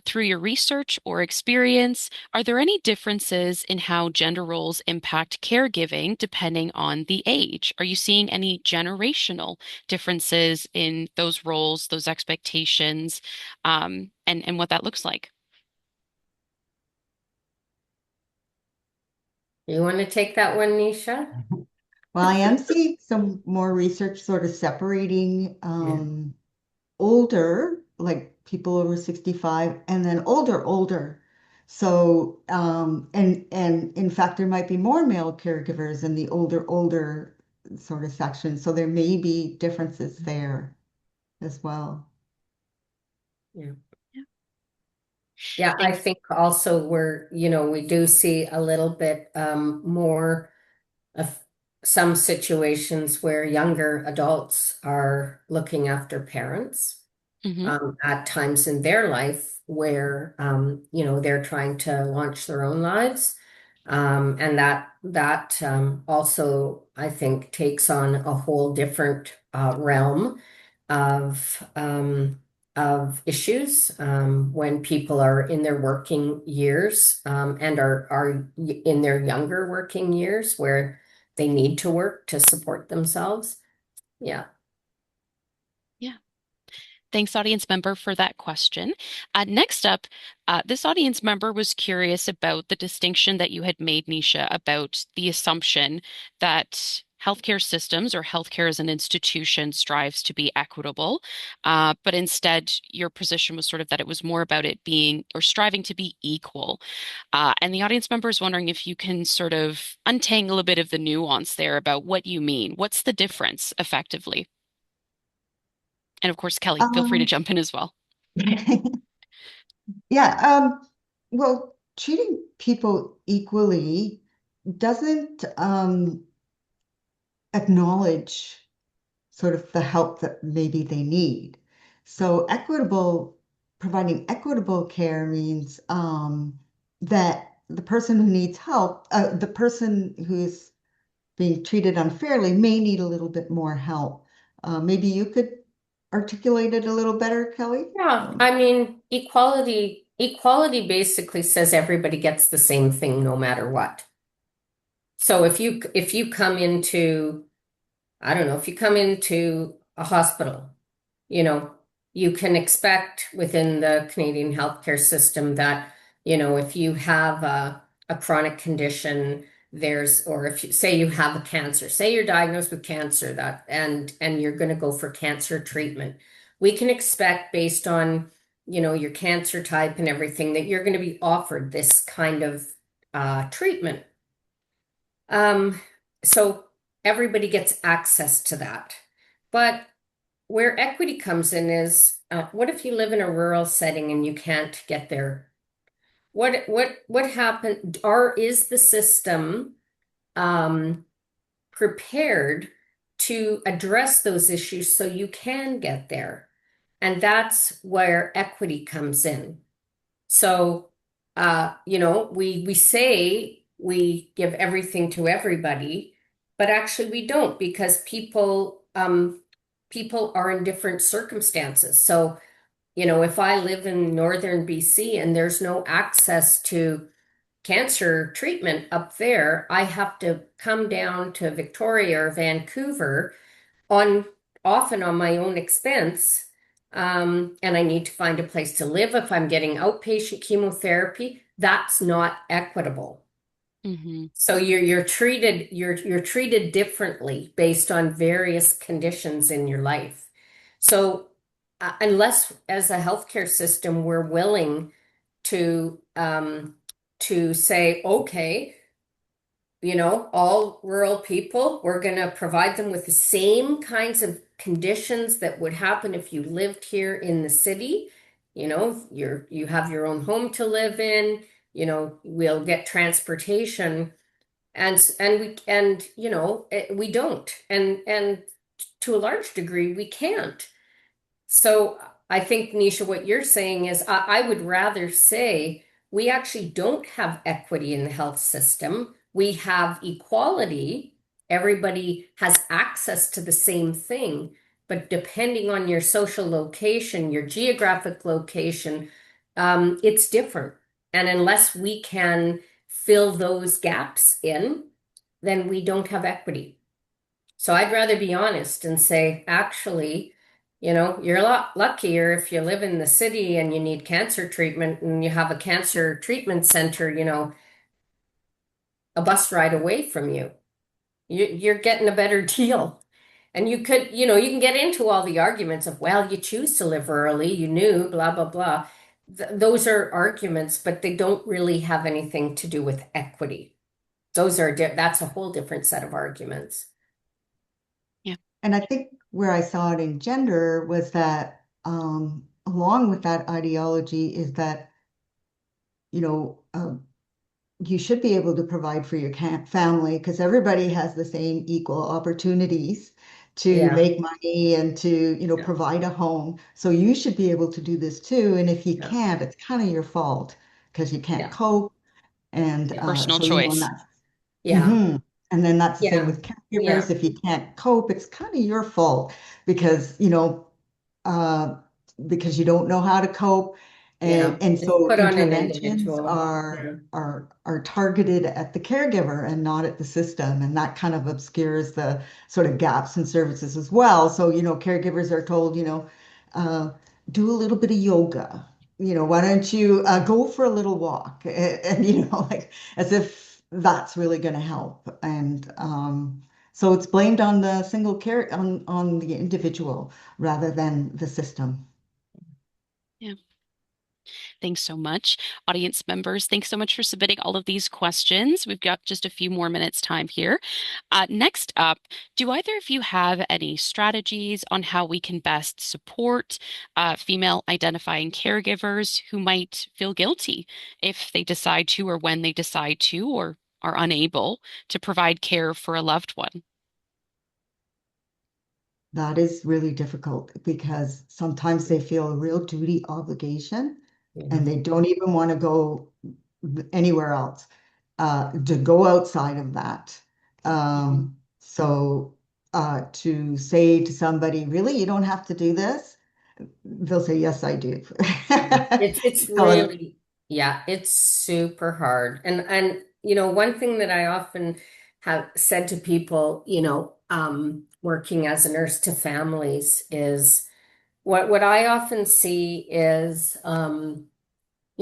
through your research or experience, are there any differences in how gender roles impact caregiving depending on the age? Are you seeing any generational differences in those roles, those expectations, and what that looks like? You want to take that one, Nisha? Well, I am seeing some more research sort of separating Yeah. older, like people over 65, and then older. So, and in fact, there might be more male caregivers in the older sort of section. So there may be differences there as well. Yeah. Yeah. Yeah, I Thanks. think also we do see a little bit more of some situations where younger adults are looking after parents Hmm. at times in their life where they're trying to launch their own lives. And that also, I think, takes on a whole different realm of issues when people are in their working years and are in their younger working years where they need to work to support themselves. Yeah. Yeah. Thanks, audience member, for that question. Next up, this audience member was curious about the distinction that you had made, Nisha, about the assumption that healthcare systems or healthcare as an institution strives to be equitable, but instead your position was sort of that it was more about it being or striving to be equal. And the audience member is wondering if you can sort of untangle a bit of the nuance there about what you mean. What's the difference effectively? And of course, Kelly, feel free to Um, jump in as well. yeah, well, treating people equally doesn't acknowledge sort of the help that maybe they need. So providing equitable care means that the person who needs help, the person who's being treated unfairly may need a little bit more help. Maybe you could articulate it a little better, Kelly? Yeah, I mean, equality basically says everybody gets the same thing no matter what. So if you come into, I don't know, if you come into a hospital, you know, you can expect within the Canadian healthcare system that, if you have a chronic condition, or if you say you have a cancer, say you're diagnosed with cancer, that and you're going to go for cancer treatment, we can expect based on, your cancer type and everything that you're going to be offered this kind of treatment. Um, so everybody gets access to that. But where equity comes in is, what if you live in a rural setting and you can't get there? What happened? Or is the system um, prepared to address those issues so you can get there? And that's where equity comes in. So, we say we give everything to everybody, but actually we don't because people are in different circumstances. So, if I live in northern BC and there's no access to cancer treatment up there, I have to come down to Victoria or Vancouver on often on my own expense. And I need to find a place to live if I'm getting outpatient chemotherapy. That's not equitable. Hmm. So you're treated differently based on various conditions in your life. So unless as a healthcare system we're willing to say, okay, all rural people, we're going to provide them with the same kinds of conditions that would happen if you lived here in the city. You have your own home to live in, we'll get transportation we don't. And to a large degree we can't. So I think, Nisha, what you're saying is I would rather say we actually don't have equity in the health system. We have equality. Everybody has access to the same thing, but depending on your social location, your geographic location, it's different. And unless we can fill those gaps in, then we don't have equity. So I'd rather be honest and say, actually, you're a lot luckier if you live in the city and you need cancer treatment and you have a cancer treatment center, a bus ride away from you. You're getting a better deal. And you can get into all the arguments of, well, you choose to live early, you knew, blah, blah, blah. Those are arguments, but they don't really have anything to do with equity. That's a whole different set of arguments. Yeah. And I think where I saw it in gender was that along with that ideology is that, you know, you should be able to provide for your family because everybody has the same equal opportunities to Yeah. make money and to, Yeah. provide a home. So you should be able to do this too. And if you Yeah. can't, it's kind of your fault because you can't Yeah. cope. And Yeah. Personal so, and choice. that's Yeah. hmm And then that's the same Yeah. with caregivers. Yeah. If you can't cope, it's kind of your fault because, uh, because you don't know how to cope. Yeah. And It's so put on an interventions individual. are Yeah. are targeted at the caregiver and not at the system. And that kind of obscures the sort of gaps in services as well. So, caregivers are told, uh, do a little bit of yoga. Why don't you go for a little walk? And, like as if that's really going to help. And so it's blamed on the single care on the individual rather than the system. Yeah. Thanks so much. Audience members, thanks so much for submitting all of these questions. We've got just a few more minutes time here. Next up, do either of you have any strategies on how we can best support female identifying caregivers who might feel guilty if they decide to, or when they decide to, or are unable to provide care for a loved one? That is really difficult because sometimes they feel a real duty obligation Yeah. and they don't even want to go anywhere else, to go outside of that. Mhm. So to say to somebody, really, you don't have to do this, they'll say, yes, I do. Yeah. It's So really, yeah, it's super hard. And one thing that I often have said to people, working as a nurse to families is what I often see is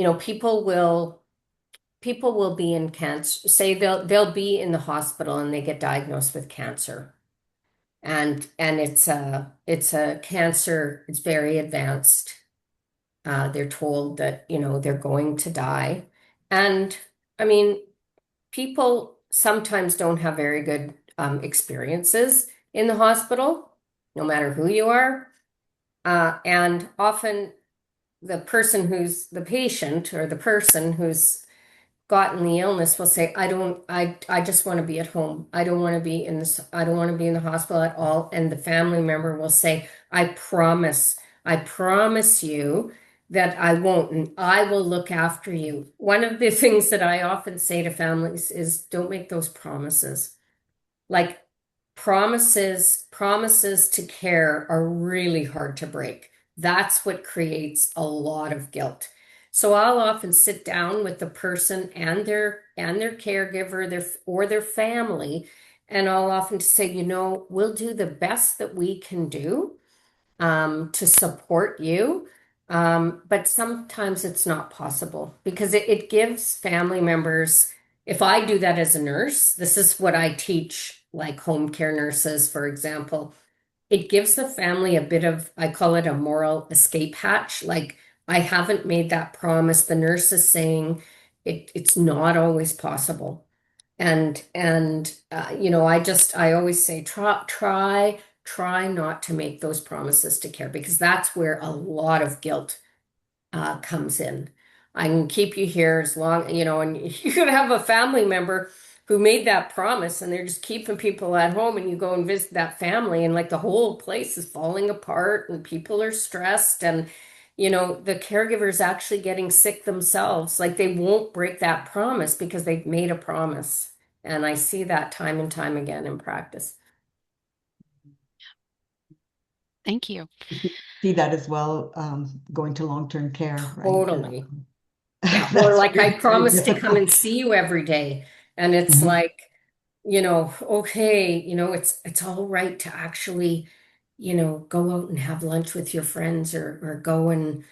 people will be in cancer, say they'll be in the hospital and they get diagnosed with cancer. And it's a cancer, it's very advanced. They're told that, they're going to die. And I mean, people sometimes don't have very good experiences in the hospital, no matter who you are. And often the person who's the patient or the person who's gotten the illness will say, I just want to be at home. I don't want to be in the hospital at all. And the family member will say, I promise you that I won't, and I will look after you. One of the things that I often say to families is don't make those promises. Like promises to care are really hard to break. That's what creates a lot of guilt. So I'll often sit down with the person and their caregiver, their family, and I'll often say, we'll do the best that we can do to support you. But sometimes it's not possible because it gives family members, if I do that as a nurse, this is what I teach, like home care nurses, for example. It gives the family a bit of, I call it a moral escape hatch. Like, I haven't made that promise. The nurse is saying it's not always possible. I always say, try not to make those promises to care because that's where a lot of guilt comes in. I can keep you here as long, and you could have a family member who made that promise and they're just keeping people at home, and you go and visit that family and like the whole place is falling apart and people are stressed, and the caregiver is actually getting sick themselves. Like, they won't break that promise because they've made a promise. And I see that time and time again in practice. Thank you. See that as well, going to long-term care, right? Totally. Yeah. Or That's like I very, very promise to come and difficult. see you every day. And it's Mhm. like, okay, it's all right to actually, go out and have lunch with your friends or go and,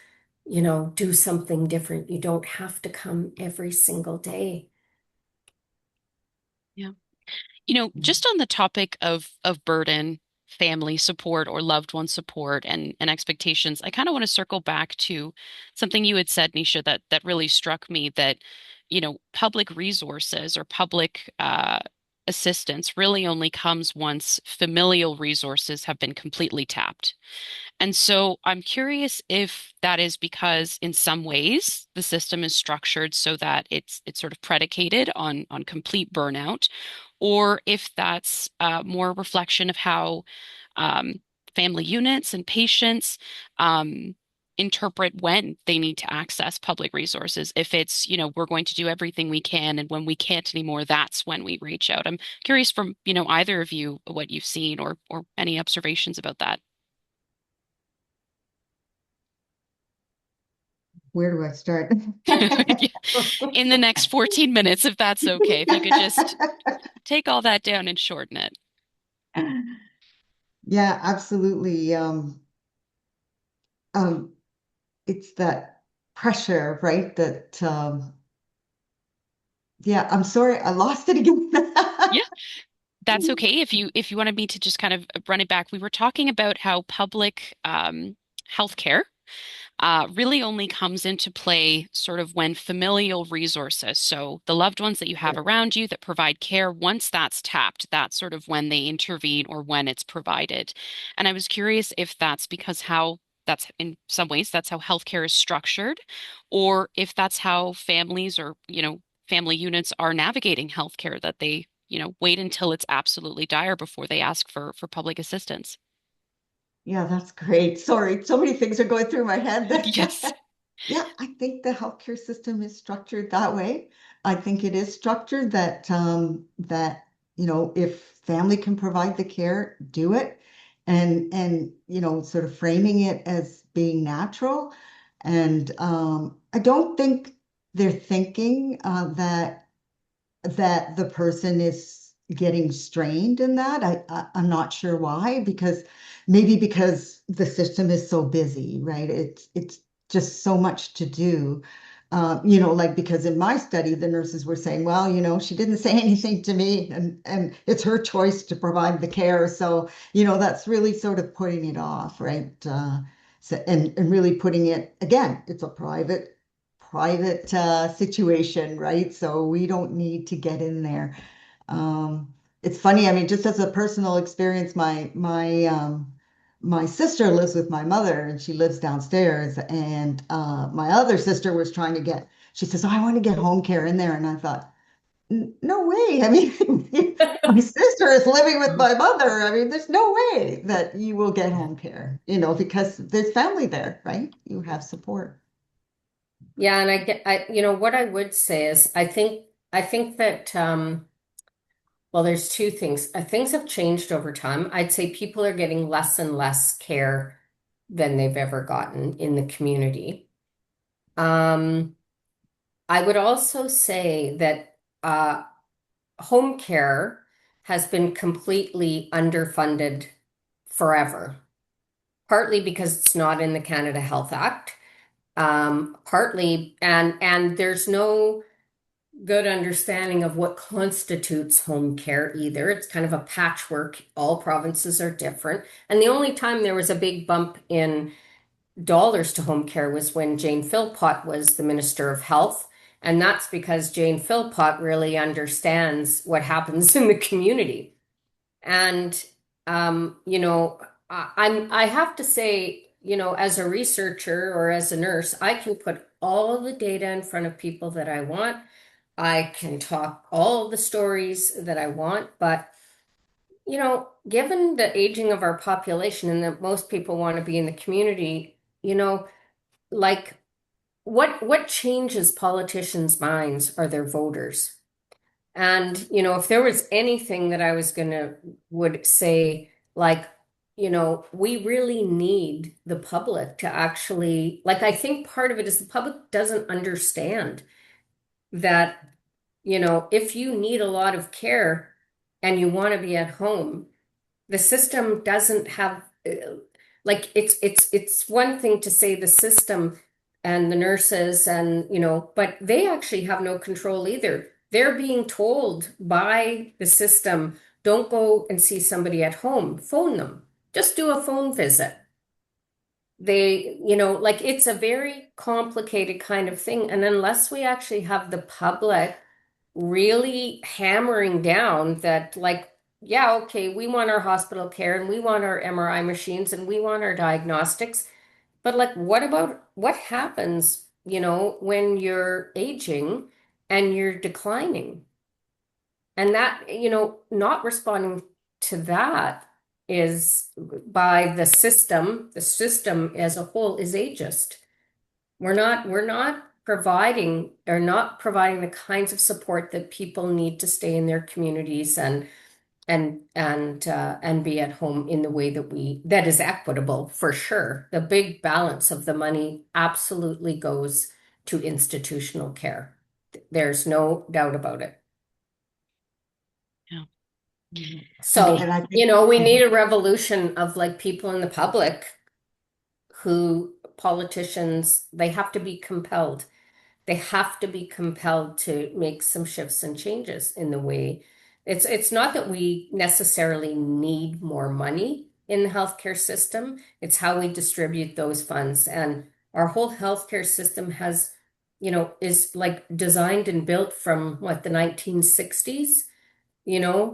do something different. You don't have to come every single day. Yeah. Just on the topic of burden, family support or loved one support and expectations, I kind of want to circle back to something you had said, Nisha, that really struck me that, public resources or public assistance really only comes once familial resources have been completely tapped. And so I'm curious if that is because in some ways the system is structured so that it's sort of predicated on complete burnout, or if that's more a reflection of how um, family units and patients interpret when they need to access public resources. If it's, we're going to do everything we can, and when we can't anymore, that's when we reach out. I'm curious from, either of you what you've seen or any observations about that. Where do I start? In the next 14 minutes, if that's okay, if you could just take all that down and shorten it. Yeah, absolutely. Um, it's that pressure, right? Yeah, I'm sorry, I lost it again. Yeah, that's okay. If you wanted me to just kind of run it back, we were talking about how public healthcare really only comes into play sort of when familial resources, so the loved ones that you have around you that provide care, once that's tapped, that's sort of when they intervene or when it's provided. And I was curious if that's because how that's in some ways that's how healthcare is structured, or if that's how families or, family units are navigating healthcare, that they, wait until it's absolutely dire before they ask for public assistance. Yeah, that's great. Sorry, so many things are going through my head. Yes. Yeah, I think the healthcare system is structured that way. I think it is structured that if family can provide the care, do it, and sort of framing it as being natural. And I don't think they're thinking that the person is getting strained in that. I'm not sure why, because maybe because the system is so busy, right? It's just so much to do. Like because in my study, the nurses were saying, well, she didn't say anything to me, and it's her choice to provide the care. So, that's really sort of putting it off, right? So, and really putting it, again, it's a private situation, right? So we don't need to get in there. It's funny. I mean, just as a personal experience, my sister lives with my mother, and she lives downstairs. And my other sister was trying to get. She says, "Oh, I want to get home care in there," and I thought, No way. I mean, my sister is living with my mother. I mean, there's no way that you will get home care, because there's family there, right? You have support." Yeah, and what I would say is I think that well, there's two things. Things have changed over time. I'd say people are getting less and less care than they've ever gotten in the community. Um, I would also say that home care has been completely underfunded forever, partly because it's not in the Canada Health Act, partly, and there's no good understanding of what constitutes home care either. It's kind of a patchwork. All provinces are different. And the only time there was a big bump in dollars to home care was when Jane Philpott was the Minister of Health. And that's because Jane Philpott really understands what happens in the community. And I have to say, as a researcher or as a nurse, I can put all the data in front of people that I want. I can talk all the stories that I want, but given the aging of our population and that most people want to be in the community, like what changes politicians' minds are their voters. And if there was anything that I was gonna would say, like we really need the public to actually, like, I think part of it is the public doesn't understand that, if you need a lot of care and you want to be at home, the system doesn't have, like, it's one thing to say the system and the nurses and, but they actually have no control either. They're being told by the system, don't go and see somebody at home, phone them. Just do a phone visit. Like, it's a very complicated kind of thing. And unless we actually have the public really hammering down that, like, yeah, okay, we want our hospital care and we want our MRI machines and we want our diagnostics. But, like, what happens, when you're aging and you're declining? And that, not responding to that is by the system. The system as a whole is ageist. We're not providing the kinds of support that people need to stay in their communities and be at home in the way that is equitable for sure. The big balance of the money absolutely goes to institutional care. There's no doubt about it. Yeah. So, And I think, we mhm. need a revolution of, like, people in the public who politicians, they have to be compelled. They have to be compelled to make some shifts and changes in the way. It's not that we necessarily need more money in the healthcare system. It's how we distribute those funds. And our whole healthcare system is like designed and built from what, the 1960s,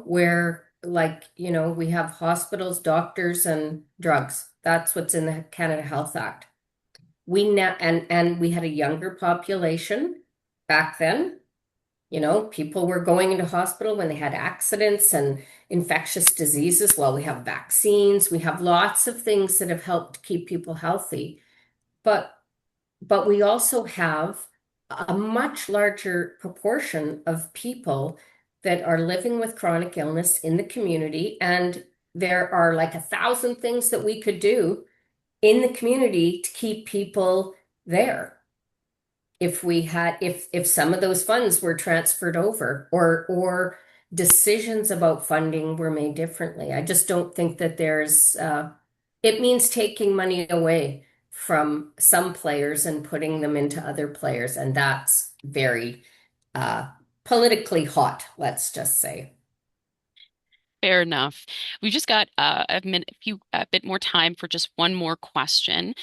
where, like, we have hospitals, doctors, and drugs. That's what's in the Canada Health Act. We now and we had a younger population back then. People were going into hospital when they had accidents and infectious diseases. Well, we have vaccines, we have lots of things that have helped keep people healthy. But we also have a much larger proportion of people that are living with chronic illness in the community. And there are like 1,000 things that we could do in the community to keep people there if some of those funds were transferred over, or decisions about funding were made differently. I just don't think that it means taking money away from some players and putting them into other players, and that's very uh, politically hot, let's just say. Fair enough. We just got a bit more time for just one more question.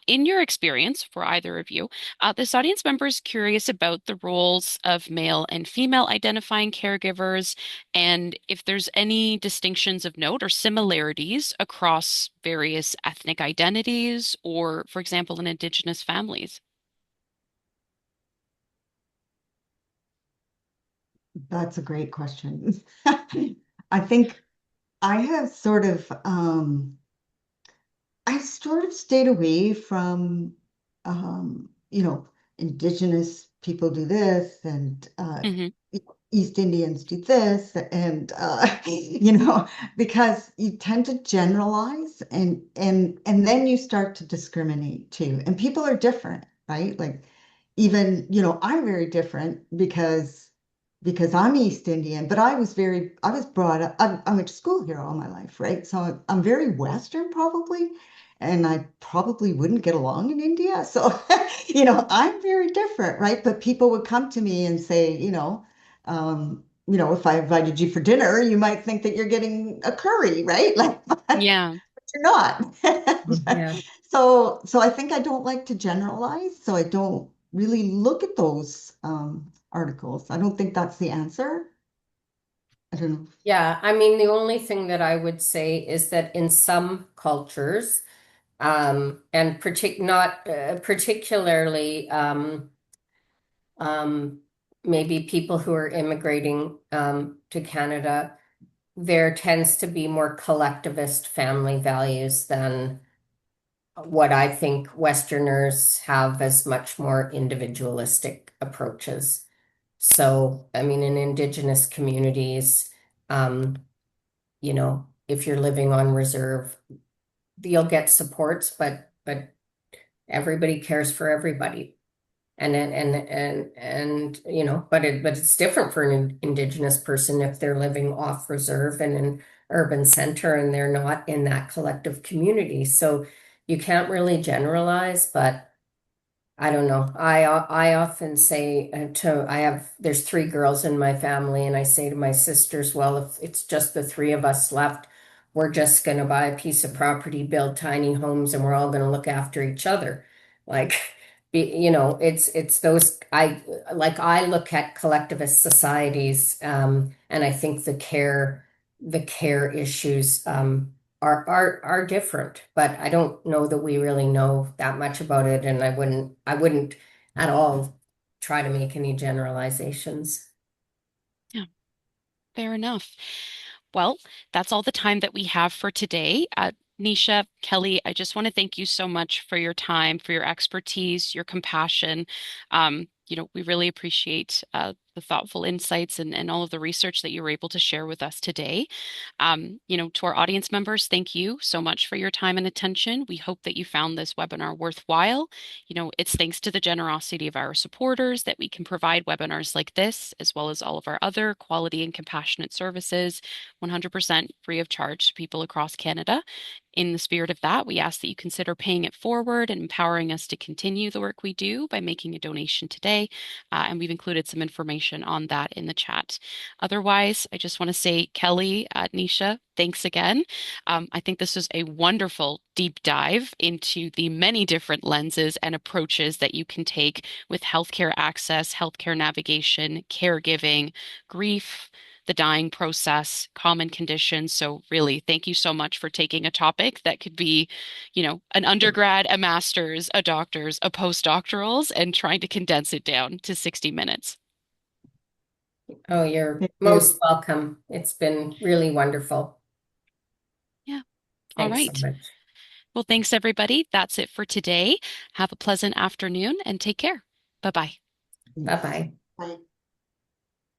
In your experience, for either of you, this audience member is curious about the roles of male and female identifying caregivers, and if there's any distinctions of note or similarities across various ethnic identities, or, for example, in Indigenous families. That's a great question. I think I have I sort of stayed away from, you know, indigenous people do this and Hmm. East Indians do this, and because you tend to generalize and then you start to discriminate too. And people are different, right? Like even, I'm very different because I'm East Indian, but I was brought up, I went to school here all my life, right? So I'm very Western probably, and I probably wouldn't get along in India. So, I'm very different, right? But people would come to me and say, if I invited you for dinner, you might think that you're getting a curry, right? Like, but Yeah. you're not. Yeah. So I think I don't like to generalize. So I don't really look at those articles. I don't think that's the answer. I don't know. Yeah, I mean, the only thing that I would say is that in some cultures, and not particularly um, maybe people who are immigrating to Canada, there tends to be more collectivist family values than what I think Westerners have as much more individualistic approaches. So, I mean, in Indigenous communities, um, if you're living on reserve, you'll get supports, but everybody cares for everybody. But it's different for an Indigenous person if they're living off reserve in an urban center and they're not in that collective community. So you can't really generalize, but I don't know. I often say there's three girls in my family, and I say to my sisters, well, if it's just the three of us left, we're just going to buy a piece of property, build tiny homes, and we're all going to look after each other. Like, it's those I look at collectivist societies, and I think the care issues, are different, but I don't know that we really know that much about it, and I wouldn't at all try to make any generalizations. Yeah, fair enough. Well, that's all the time that we have for today. Nisha, Kelly, I just want to thank you so much for your time, for your expertise, your compassion. We really appreciate the thoughtful insights and all of the research that you were able to share with us today. To our audience members, thank you so much for your time and attention. We hope that you found this webinar worthwhile. It's thanks to the generosity of our supporters that we can provide webinars like this, as well as all of our other quality and compassionate services, 100% free of charge to people across Canada. In the spirit of that, we ask that you consider paying it forward and empowering us to continue the work we do by making a donation today. And we've included some information on that in the chat. Otherwise, I just want to say, Kelly, Nisha, thanks again. I think this was a wonderful deep dive into the many different lenses and approaches that you can take with healthcare access, healthcare navigation, caregiving, grief, the dying process, common conditions. So really, thank you so much for taking a topic that could be, an undergrad, a master's, a doctor's, a postdoctoral's, and trying to condense it down to 60 minutes. Oh, you're Thank most you. welcome. It's been really wonderful. Yeah. All Thanks so right. much. Well, thanks, everybody. That's it for today. Have a pleasant afternoon and take care. Bye bye. Bye Yes. bye. Bye.